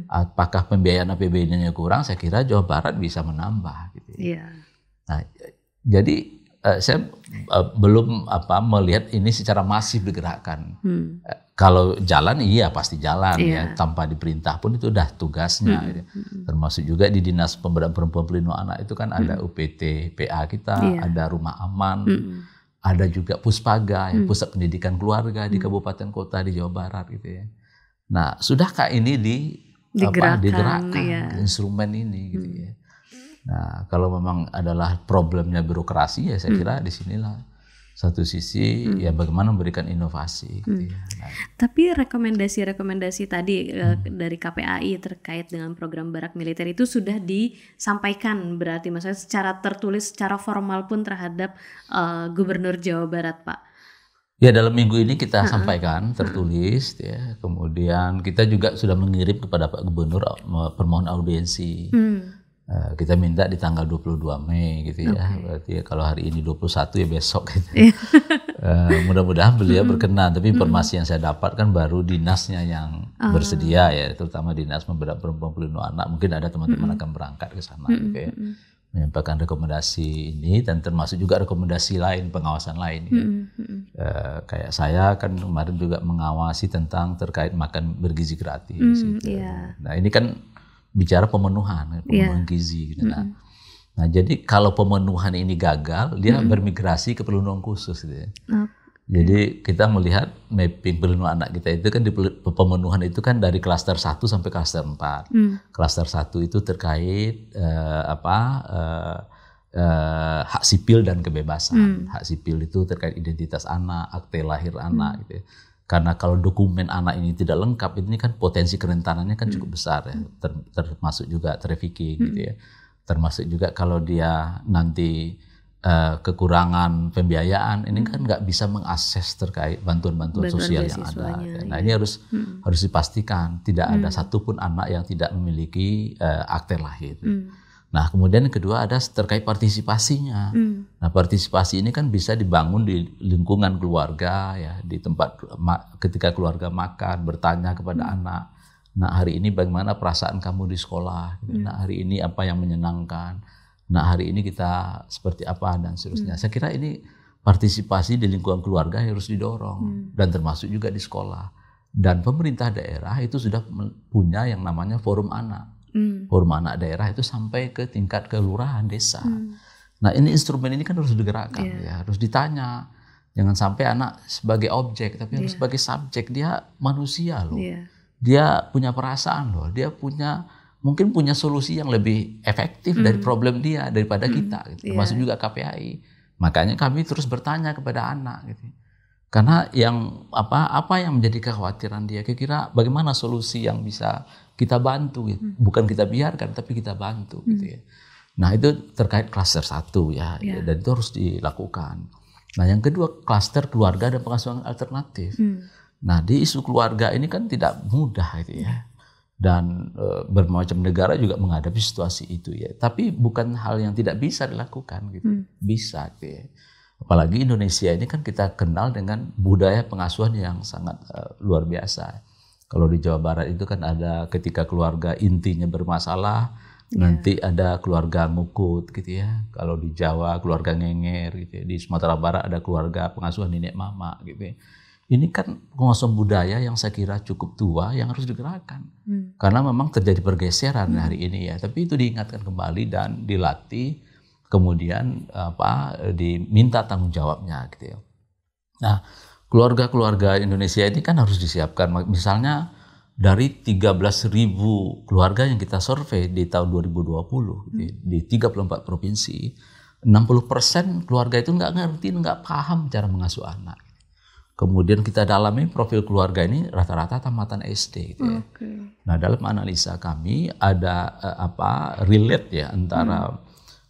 S1: Apakah pembiayaan APBD-nya kurang? Saya kira Jawa Barat bisa menambah gitu ya. Nah, jadi saya belum melihat ini secara masif digerakkan. Kalau jalan iya pasti jalan ya, tanpa diperintah pun itu udah tugasnya gitu. Termasuk juga di Dinas Pemberdayaan Perempuan Pelindungan Anak itu kan ada UPT PA kita, ada Rumah Aman, ada juga Puspaga ya, Pusat Pendidikan Keluarga di kabupaten kota di Jawa Barat gitu ya. Nah, sudahkah ini digerakkan instrumen ini gitu ya. Nah, kalau memang adalah problemnya birokrasi ya saya kira disinilah satu sisi ya bagaimana memberikan inovasi gitu ya. Nah,
S2: tapi rekomendasi-rekomendasi tadi dari KPAI terkait dengan program barak militer itu sudah disampaikan berarti maksudnya secara tertulis, secara formal pun terhadap Gubernur Jawa Barat, Pak?
S1: Ya, dalam minggu ini kita sampaikan tertulis ya. Kemudian kita juga sudah mengirim kepada Pak Gubernur permohonan audiensi. Kita minta di tanggal 22 Mei gitu ya. Berarti ya kalau hari ini 21 ya besok gitu. Mudah-mudahan beliau berkenan. Tapi informasi yang saya dapat kan baru dinasnya yang bersedia ya, terutama Dinas Pemberdayaan Perempuan Pelindungan Anak. Mungkin ada teman-teman akan berangkat ke sana gitu ya. Menyampaikan rekomendasi ini dan termasuk juga rekomendasi lain, pengawasan lain ya. Kayak saya kan kemarin juga mengawasi tentang terkait makan bergizi gratis gitu. Nah, ini kan bicara pemenuhan gizi gitu. Nah, jadi kalau pemenuhan ini gagal, dia bermigrasi ke perlindungan khusus gitu ya. Jadi kita melihat mapping perlindungan anak kita itu kan di pemenuhan itu kan dari klaster 1 sampai klaster 4. Klaster 1 itu terkait hak sipil dan kebebasan. Hak sipil itu terkait identitas anak, akte lahir anak gitu ya. Karena kalau dokumen anak ini tidak lengkap, ini kan potensi kerentanannya kan cukup besar ya, termasuk juga trafficking gitu ya. Termasuk juga kalau dia nanti kekurangan pembiayaan, ini kan nggak bisa mengakses terkait bantuan-bantuan sosial yang ada. Nah ini harus dipastikan tidak ada satupun anak yang tidak memiliki akte lahir. Nah kemudian yang kedua ada terkait partisipasinya. Nah partisipasi ini kan bisa dibangun di lingkungan keluarga, ya, di tempat ketika keluarga makan, bertanya kepada anak. Nah hari ini bagaimana perasaan kamu di sekolah? Nah hari ini apa yang menyenangkan? Nah hari ini kita seperti apa dan seterusnya. Saya kira ini partisipasi di lingkungan keluarga harus didorong dan termasuk juga di sekolah. Dan pemerintah daerah itu sudah punya yang namanya forum anak. Forum anak daerah itu sampai ke tingkat kelurahan desa. Nah ini instrumen ini kan harus digerakkan, ya, harus ditanya. Jangan sampai anak sebagai objek, tapi harus sebagai subjek. Dia manusia loh. Dia punya perasaan loh. Dia mungkin punya solusi yang lebih efektif dari problem dia daripada kita, gitu. Termasuk juga KPAI. Makanya kami terus bertanya kepada anak, gitu. Karena yang apa yang menjadi kekhawatiran dia, kira-kira bagaimana solusi yang bisa kita bantu, gitu. Bukan kita biarkan, tapi kita bantu, gitu ya. Nah itu terkait klaster 1 ya, dan itu harus dilakukan. Nah yang kedua klaster keluarga dan pengasuhan alternatif. Nah di isu keluarga ini kan tidak mudah, gitu ya. Dan bermacam negara juga menghadapi situasi itu ya. Tapi bukan hal yang tidak bisa dilakukan gitu. Bisa gitu ya. Apalagi Indonesia ini kan kita kenal dengan budaya pengasuhan yang sangat luar biasa. Kalau di Jawa Barat itu kan ada ketika keluarga intinya bermasalah, nanti ada keluarga ngukut gitu ya. Kalau di Jawa keluarga ngenger gitu ya. Di Sumatera Barat ada keluarga pengasuhan nenek mama gitu ya. Ini kan pengasuhan budaya yang saya kira cukup tua yang harus digerakkan. Karena memang terjadi pergeseran hari ini ya. Tapi itu diingatkan kembali dan dilatih, kemudian diminta tanggung jawabnya gitu ya. Nah, keluarga-keluarga Indonesia ini kan harus disiapkan. Misalnya dari 13.000 keluarga yang kita survei di tahun 2020 di 34 provinsi, 60% keluarga itu nggak ngerti, nggak paham cara mengasuh anak. Kemudian kita dalami profil keluarga ini rata-rata tamatan SD gitu ya. Nah dalam analisa kami ada relate ya antara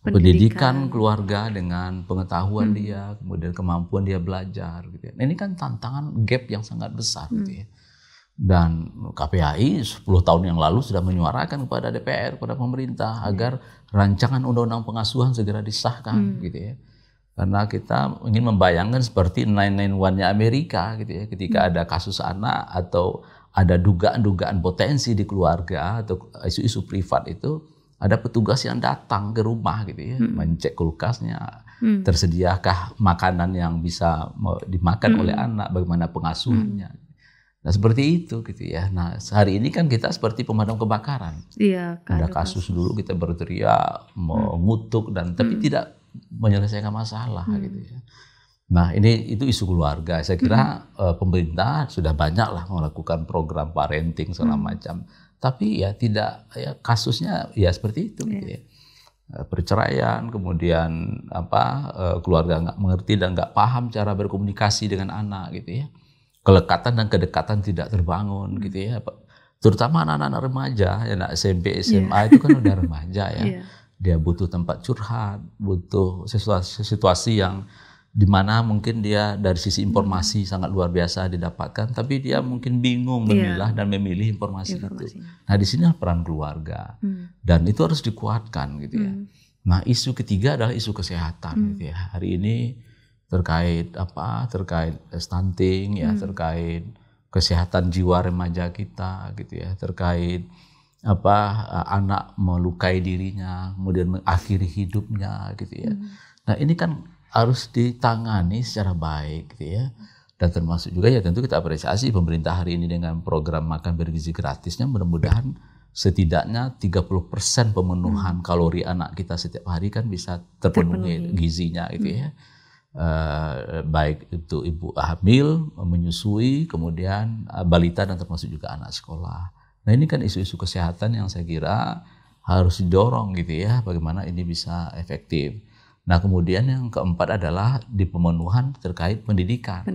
S1: pendidikan keluarga dengan pengetahuan dia, kemudian kemampuan dia belajar gitu ya. Nah, ini kan tantangan gap yang sangat besar gitu ya. Dan KPAI 10 tahun yang lalu sudah menyuarakan kepada DPR, kepada pemerintah agar rancangan undang-undang pengasuhan segera disahkan gitu ya. Karena kita ingin membayangkan seperti 991-nya Amerika gitu ya, ketika ada kasus anak atau ada dugaan-dugaan potensi di keluarga atau isu-isu privat itu, ada petugas yang datang ke rumah gitu ya, mencek kulkasnya, tersediakah makanan yang bisa dimakan oleh anak, bagaimana pengasuhannya. Nah seperti itu gitu ya. Nah hari ini kan kita seperti pemadam kebakaran. Iya, ada kasus dulu kita berteriak, mengutuk dan tapi tidak menyelesaikan masalah gitu ya. Nah itu isu keluarga. Saya kira pemerintah sudah banyak lah melakukan program parenting segala macam. Tapi ya tidak kasusnya ya seperti itu gitu ya. Perceraian, kemudian keluarga nggak mengerti dan nggak paham cara berkomunikasi dengan anak gitu ya. Kelekatan dan kedekatan tidak terbangun gitu ya. Terutama anak-anak remaja, ya anak SMP, SMA itu kan udah remaja ya. Dia butuh tempat curhat, butuh situasi yang dimana mungkin dia dari sisi informasi sangat luar biasa didapatkan, tapi dia mungkin bingung memilah dan memilih informasi itu. Nah di sini peran keluarga dan itu harus dikuatkan gitu ya. Nah isu ketiga adalah isu kesehatan gitu ya. Hari ini terkait stunting ya, terkait kesehatan jiwa remaja kita gitu ya, terkait anak melukai dirinya, kemudian mengakhiri hidupnya gitu ya. Nah ini kan harus ditangani secara baik gitu ya. Dan termasuk juga ya tentu kita apresiasi pemerintah hari ini dengan program makan bergizi gratisnya, mudah-mudahan setidaknya 30% pemenuhan kalori anak kita setiap hari kan bisa terpenuhi gizinya gitu ya. Baik itu ibu hamil, menyusui, kemudian balita dan termasuk juga anak sekolah. Nah ini kan isu-isu kesehatan yang saya kira harus didorong gitu ya, bagaimana ini bisa efektif. Nah kemudian yang keempat adalah di pemenuhan terkait pendidikan.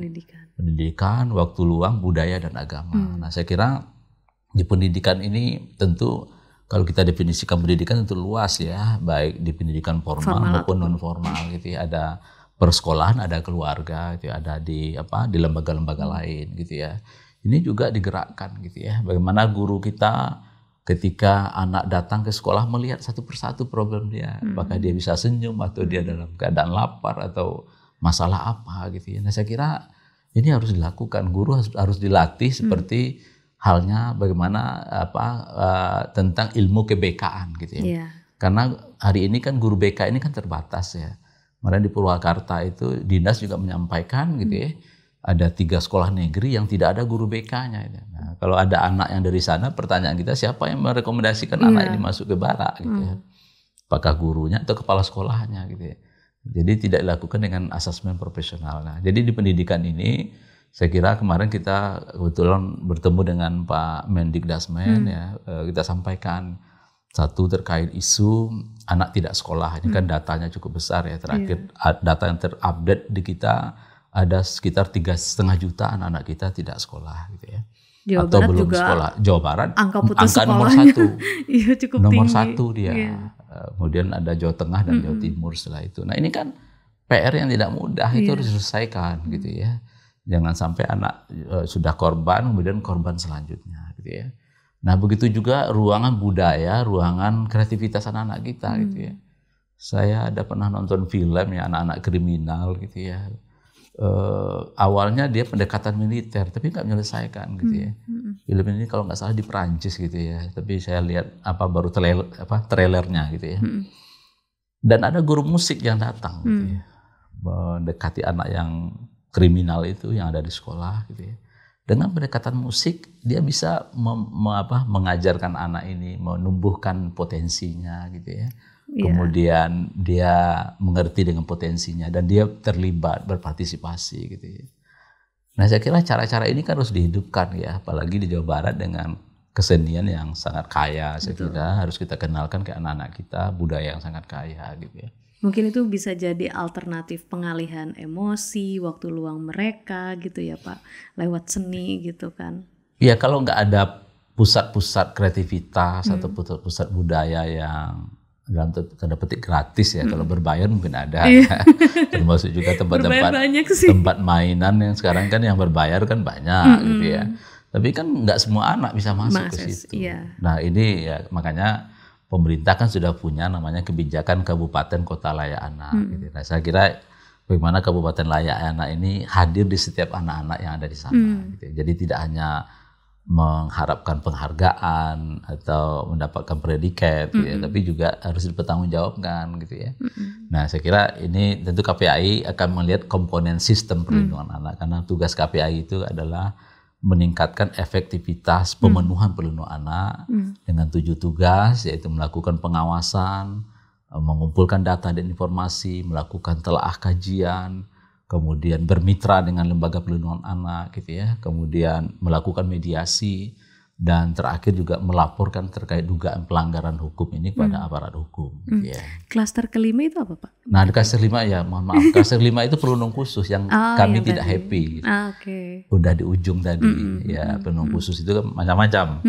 S1: Pendidikan, waktu luang, budaya dan agama. Nah saya kira di pendidikan ini tentu kalau kita definisikan pendidikan itu luas ya, baik di pendidikan formal maupun non formal gitu ya. Ada persekolahan, ada keluarga gitu ya, ada di lembaga-lembaga lain gitu ya. Ini juga digerakkan gitu ya. Bagaimana guru kita ketika anak datang ke sekolah melihat satu persatu problem dia, apakah dia bisa senyum atau dia dalam keadaan lapar atau masalah apa gitu ya. Nah, saya kira ini harus dilakukan. Guru harus dilatih seperti halnya bagaimana tentang ilmu kebekaan gitu ya. Yeah. Karena hari ini kan guru BK ini kan terbatas ya. Kemarin di Purwakarta itu dinas juga menyampaikan gitu ya. Ada 3 sekolah negeri yang tidak ada guru BK-nya. Nah, kalau ada anak yang dari sana, pertanyaan kita siapa yang merekomendasikan anak ini masuk ke barak gitu ya. Apakah gurunya atau kepala sekolahnya gitu ya. Jadi tidak dilakukan dengan asesmen profesional. Nah, jadi di pendidikan ini saya kira kemarin kita kebetulan bertemu dengan Pak Mendikdasmen ya, kita sampaikan satu terkait isu anak tidak sekolah. Ini kan datanya cukup besar ya, terakhir data yang terupdate di kita ada sekitar 3,5 juta anak-anak kita tidak sekolah gitu ya.
S2: Jawa
S1: atau
S2: Barat
S1: belum
S2: juga
S1: sekolah. Jawa Barat
S2: angka nomor
S1: 1.
S2: Iya, cukup
S1: nomor
S2: tinggi.
S1: 1 dia. Kemudian ada Jawa Tengah dan Jawa Timur setelah itu. Nah, ini kan PR yang tidak mudah, itu harus diselesaikan gitu ya. Jangan sampai anak sudah korban, kemudian korban selanjutnya gitu ya. Nah, begitu juga ruangan budaya, ruangan kreativitas anak-anak kita gitu ya. Saya ada pernah nonton film ya, anak-anak kriminal gitu ya. Awalnya dia pendekatan militer, tapi nggak menyelesaikan gitu ya. Film ini kalau nggak salah di Perancis gitu ya. Tapi saya lihat baru trailernya gitu ya. Dan ada guru musik yang datang gitu ya. Mendekati anak yang kriminal itu yang ada di sekolah gitu ya. Dengan pendekatan musik dia bisa mengajarkan anak ini, menumbuhkan potensinya gitu ya. Kemudian dia mengerti dengan potensinya dan dia terlibat berpartisipasi gitu ya. Nah, saya kira cara-cara ini kan harus dihidupkan ya, apalagi di Jawa Barat dengan kesenian yang sangat kaya. Saya kira harus kita kenalkan ke anak-anak kita budaya yang sangat kaya gitu ya.
S2: Mungkin itu bisa jadi alternatif pengalihan emosi, waktu luang mereka gitu ya Pak, lewat seni gitu kan.
S1: Iya, kalau nggak ada pusat-pusat kreativitas atau pusat-pusat budaya yang dalam tanda petik gratis ya, kalau berbayar mungkin ada. Termasuk juga tempat mainan yang sekarang kan yang berbayar kan banyak gitu ya. Tapi kan nggak semua anak bisa masuk ke situ. Nah, ini ya makanya pemerintah kan sudah punya namanya kebijakan Kabupaten Kota Layak Anak. Gitu. Nah, saya kira bagaimana Kabupaten Layak Anak ini hadir di setiap anak-anak yang ada di sana. Gitu. Jadi tidak hanya mengharapkan penghargaan atau mendapatkan predikat, gitu ya, tapi juga harus dipertanggungjawabkan, gitu ya. Nah, saya kira ini tentu KPAI akan melihat komponen sistem perlindungan anak, karena tugas KPAI itu adalah meningkatkan efektivitas pemenuhan perlindungan anak dengan 7 tugas, yaitu melakukan pengawasan, mengumpulkan data dan informasi, melakukan telaah kajian, kemudian bermitra dengan lembaga perlindungan anak gitu ya, kemudian melakukan mediasi, dan terakhir juga melaporkan terkait dugaan pelanggaran hukum ini kepada aparat hukum. Gitu ya.
S2: Klaster kelima itu apa Pak?
S1: Nah, di klaster 5 ya, mohon maaf, klaster 5 itu perlindungan khusus yang kami yang tidak happy. Udah di ujung tadi ya, perlindungan khusus itu kan macam-macam.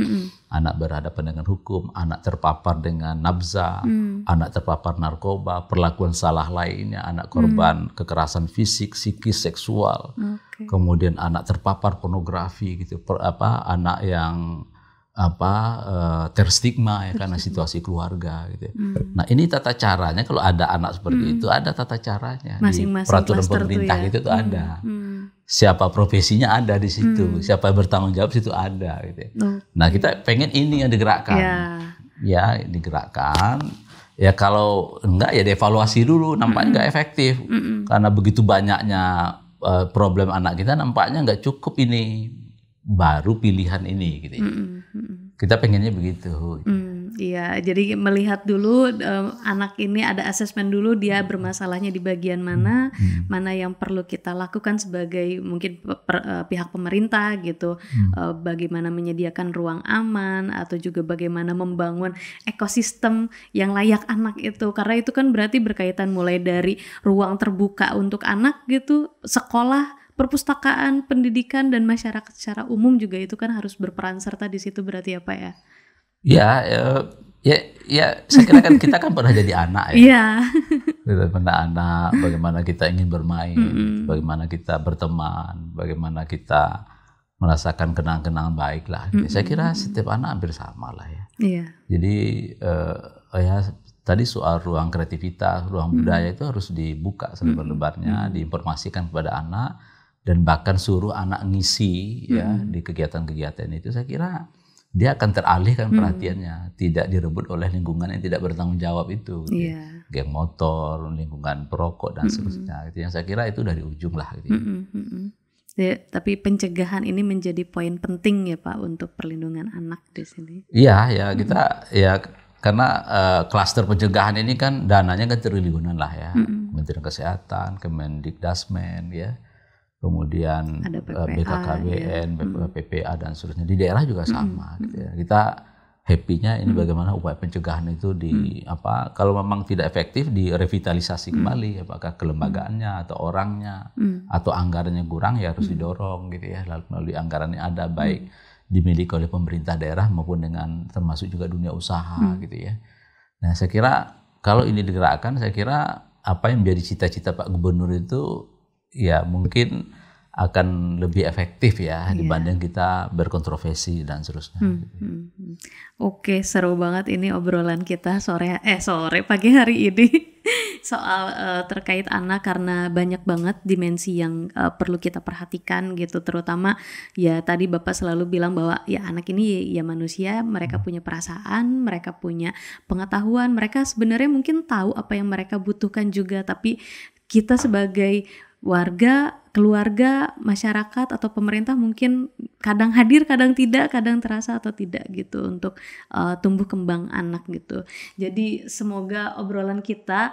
S1: Anak berhadapan dengan hukum, anak terpapar dengan nafsa, anak terpapar narkoba, perlakuan salah lainnya, anak korban kekerasan fisik, psikis, seksual, kemudian anak terpapar pornografi gitu, anak yang terstigma ya karena situasi keluarga gitu. Nah, ini tata caranya kalau ada anak seperti itu ada tata caranya di peraturan pemerintah itu tuh ada. Siapa profesinya ada di situ, siapa yang bertanggung jawab situ ada gitu. Nah, kita pengen ini yang digerakkan. Ya, digerakkan. Ya kalau enggak ya dievaluasi dulu, nampaknya enggak efektif. Karena begitu banyaknya problem anak kita, nampaknya enggak cukup ini baru pilihan ini gitu. Kita pengennya begitu.
S2: Iya, jadi melihat dulu anak ini ada asesmen dulu dia bermasalahnya di bagian mana, mana yang perlu kita lakukan sebagai mungkin pihak pemerintah gitu, bagaimana menyediakan ruang aman atau juga bagaimana membangun ekosistem yang layak anak itu, karena itu kan berarti berkaitan mulai dari ruang terbuka untuk anak gitu, sekolah, perpustakaan, pendidikan, dan masyarakat secara umum juga itu kan harus berperan serta di situ berarti ya Pak ya?
S1: Ya, Ya, saya kira kan kita kan pernah jadi anak ya.
S2: Iya.
S1: Kita pernah anak, bagaimana kita ingin bermain, bagaimana kita berteman, bagaimana kita merasakan kenang-kenangan baik lah. Saya kira setiap anak hampir sama lah ya.
S2: Iya.
S1: Jadi ya tadi soal ruang kreativitas, ruang budaya itu harus dibuka selebar-lebarnya, diinformasikan kepada anak, dan bahkan suruh anak ngisi ya di kegiatan-kegiatan itu. Saya kira dia akan teralihkan perhatiannya, tidak direbut oleh lingkungan yang tidak bertanggung jawab itu, geng motor, lingkungan perokok dan seterusnya. Gitu. Yang saya kira itu dari ujung lah. Gitu.
S2: Ya, tapi pencegahan ini menjadi poin penting ya Pak untuk perlindungan anak di sini.
S1: Iya, ya kita ya karena klaster pencegahan ini kan dananya kan triliunan lah ya, Kementerian Kesehatan, Kemendikdasmen ya. Kemudian BKKBN, PPA dan seterusnya. Di daerah juga sama gitu ya. Kita happy-nya ini bagaimana upaya pencegahan itu kalau memang tidak efektif direvitalisasi kembali, apakah kelembagaannya atau orangnya atau anggarannya kurang ya harus didorong gitu ya. Lalu melalui anggaran yang ada baik dimiliki oleh pemerintah daerah maupun dengan termasuk juga dunia usaha gitu ya. Nah, saya kira kalau ini digerakkan, saya kira apa yang menjadi cita-cita Pak Gubernur itu ya mungkin akan lebih efektif ya dibanding kita berkontroversi dan seterusnya.
S2: Oke, seru banget ini obrolan kita pagi hari ini soal terkait anak, karena banyak banget dimensi yang perlu kita perhatikan gitu, terutama ya tadi Bapak selalu bilang bahwa ya anak ini ya manusia, mereka punya perasaan, mereka punya pengetahuan, mereka sebenarnya mungkin tahu apa yang mereka butuhkan juga, tapi kita sebagai warga, keluarga, masyarakat atau pemerintah mungkin kadang hadir, kadang tidak, kadang terasa atau tidak gitu untuk tumbuh kembang anak gitu. Jadi semoga obrolan kita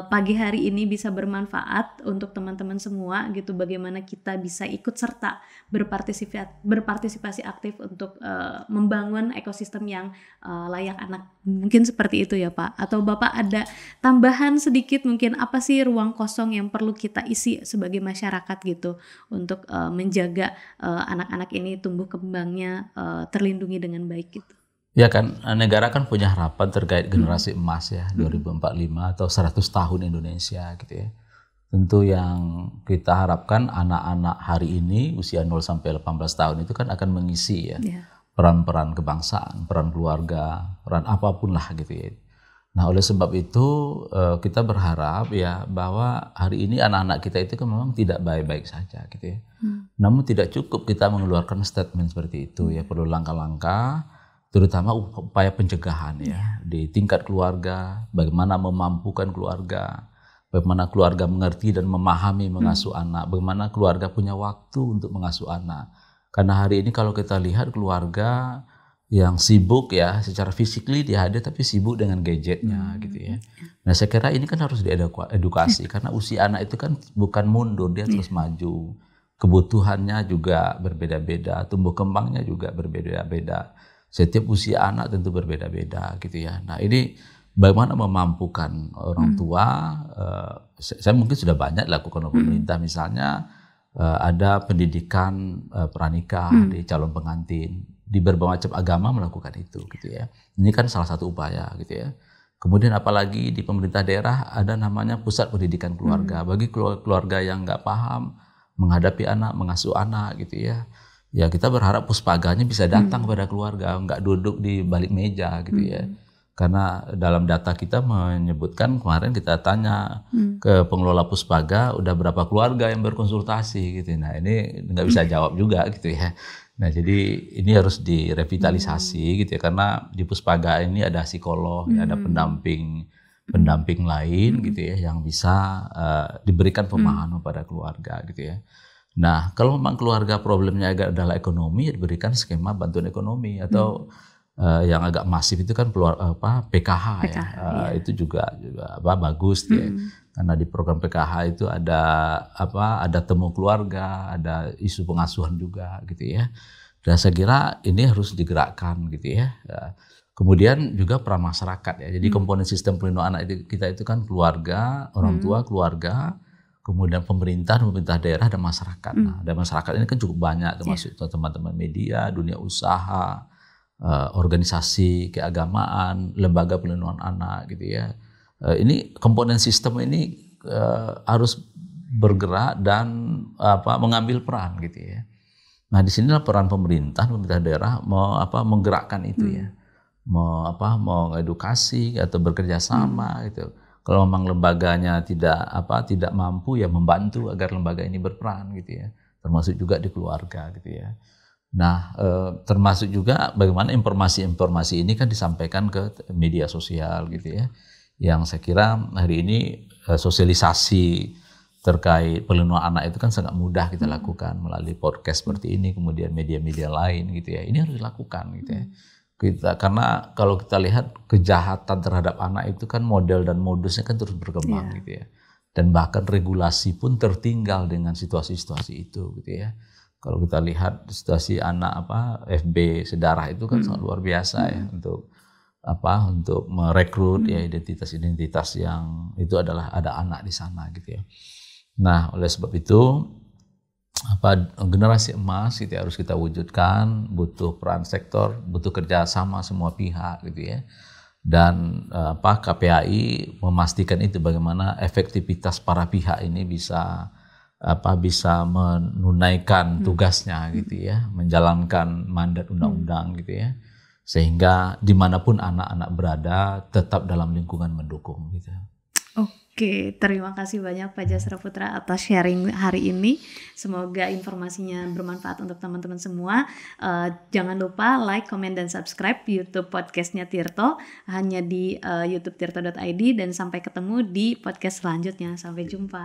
S2: pagi hari ini bisa bermanfaat untuk teman-teman semua gitu, bagaimana kita bisa ikut serta berpartisipasi aktif untuk membangun ekosistem yang layak anak. Mungkin seperti itu ya Pak. Atau Bapak ada tambahan sedikit mungkin, apa sih ruang kosong yang perlu kita isi sebagai masyarakat gitu untuk menjaga anak-anak ini tumbuh kembangnya terlindungi dengan baik gitu.
S1: Ya kan, negara kan punya harapan terkait generasi emas ya, 2045 atau 100 tahun Indonesia gitu ya. Tentu yang kita harapkan anak-anak hari ini usia 0 sampai 18 tahun itu kan akan mengisi ya peran-peran kebangsaan, peran keluarga, peran apapun lah gitu ya. Nah, oleh sebab itu kita berharap ya bahwa hari ini anak-anak kita itu kan memang tidak baik-baik saja gitu ya. Namun tidak cukup kita mengeluarkan statement seperti itu ya, perlu langkah-langkah terutama upaya pencegahan ya di tingkat keluarga, bagaimana memampukan keluarga, bagaimana keluarga mengerti dan memahami mengasuh anak, bagaimana keluarga punya waktu untuk mengasuh anak. Karena hari ini kalau kita lihat keluarga yang sibuk ya secara physically dia ada tapi sibuk dengan gadgetnya gitu ya. Nah, saya kira ini kan harus diedukasi karena usia anak itu kan bukan mundur, dia terus maju. Kebutuhannya juga berbeda-beda, tumbuh kembangnya juga berbeda-beda. Setiap usia anak tentu berbeda-beda gitu ya. Nah, ini bagaimana memampukan orang tua, saya mungkin sudah banyak lakukan oleh pemerintah, misalnya ada pendidikan pranikah di calon pengantin, di berbagai macam agama melakukan itu gitu ya. Ini kan salah satu upaya gitu ya. Kemudian apalagi di pemerintah daerah ada namanya pusat pendidikan keluarga, bagi keluarga yang nggak paham menghadapi anak, mengasuh anak gitu ya. Ya kita berharap puspaganya bisa datang kepada keluarga, nggak duduk di balik meja gitu ya. Karena dalam data kita menyebutkan, kemarin kita tanya ke pengelola puspaga, udah berapa keluarga yang berkonsultasi gitu. Nah, ini nggak bisa jawab juga gitu ya. Nah, jadi ini harus direvitalisasi gitu ya, karena di puspaga ini ada psikolog, ada pendamping lain gitu ya, yang bisa diberikan pemahaman pada keluarga gitu ya. Nah, kalau memang keluarga problemnya adalah ekonomi, diberikan skema bantuan ekonomi atau yang agak masif itu kan PKH ya. Itu juga bagus ya. Karena di program PKH itu ada temu keluarga, ada isu pengasuhan juga gitu ya. Dan saya kira ini harus digerakkan gitu ya. Kemudian juga peran masyarakat ya. Jadi komponen sistem perlindungan anak kita itu kan keluarga, orang tua, keluarga, kemudian pemerintah daerah dan masyarakat. Nah, dan masyarakat ini kan cukup banyak, termasuk teman-teman media, dunia usaha, organisasi keagamaan, lembaga pelindungan anak gitu ya. Ini komponen sistem ini harus bergerak dan mengambil peran gitu ya. Nah, disinilah peran pemerintah daerah menggerakkan itu ya, mengedukasi atau bekerja sama gitu. Kalau memang lembaganya tidak mampu ya membantu agar lembaga ini berperan gitu ya, termasuk juga di keluarga gitu ya. Nah, termasuk juga bagaimana informasi-informasi ini kan disampaikan ke media sosial gitu ya, yang saya kira hari ini sosialisasi terkait pelindungan anak itu kan sangat mudah kita lakukan melalui podcast seperti ini, kemudian media-media lain gitu ya. Ini harus dilakukan gitu ya. Karena kalau kita lihat kejahatan terhadap anak itu kan model dan modusnya kan terus berkembang gitu ya. Dan bahkan regulasi pun tertinggal dengan situasi-situasi itu gitu ya. Kalau kita lihat situasi anak FB sedarah itu kan sangat luar biasa ya untuk merekrut ya identitas-identitas yang itu adalah ada anak di sana gitu ya. Nah, oleh sebab itu generasi emas itu harus kita wujudkan, butuh peran sektor, butuh kerjasama semua pihak gitu ya. Dan KPAI memastikan itu bagaimana efektivitas para pihak ini bisa menunaikan tugasnya gitu ya, menjalankan mandat undang-undang gitu ya, sehingga dimanapun anak-anak berada tetap dalam lingkungan mendukung gitu.
S2: Oke, terima kasih banyak Pak Jasra Putra atas sharing hari ini. Semoga informasinya bermanfaat untuk teman-teman semua. Jangan lupa like, comment, dan subscribe YouTube podcastnya Tirto hanya di YouTube tirto.id, dan sampai ketemu di podcast selanjutnya. Sampai jumpa.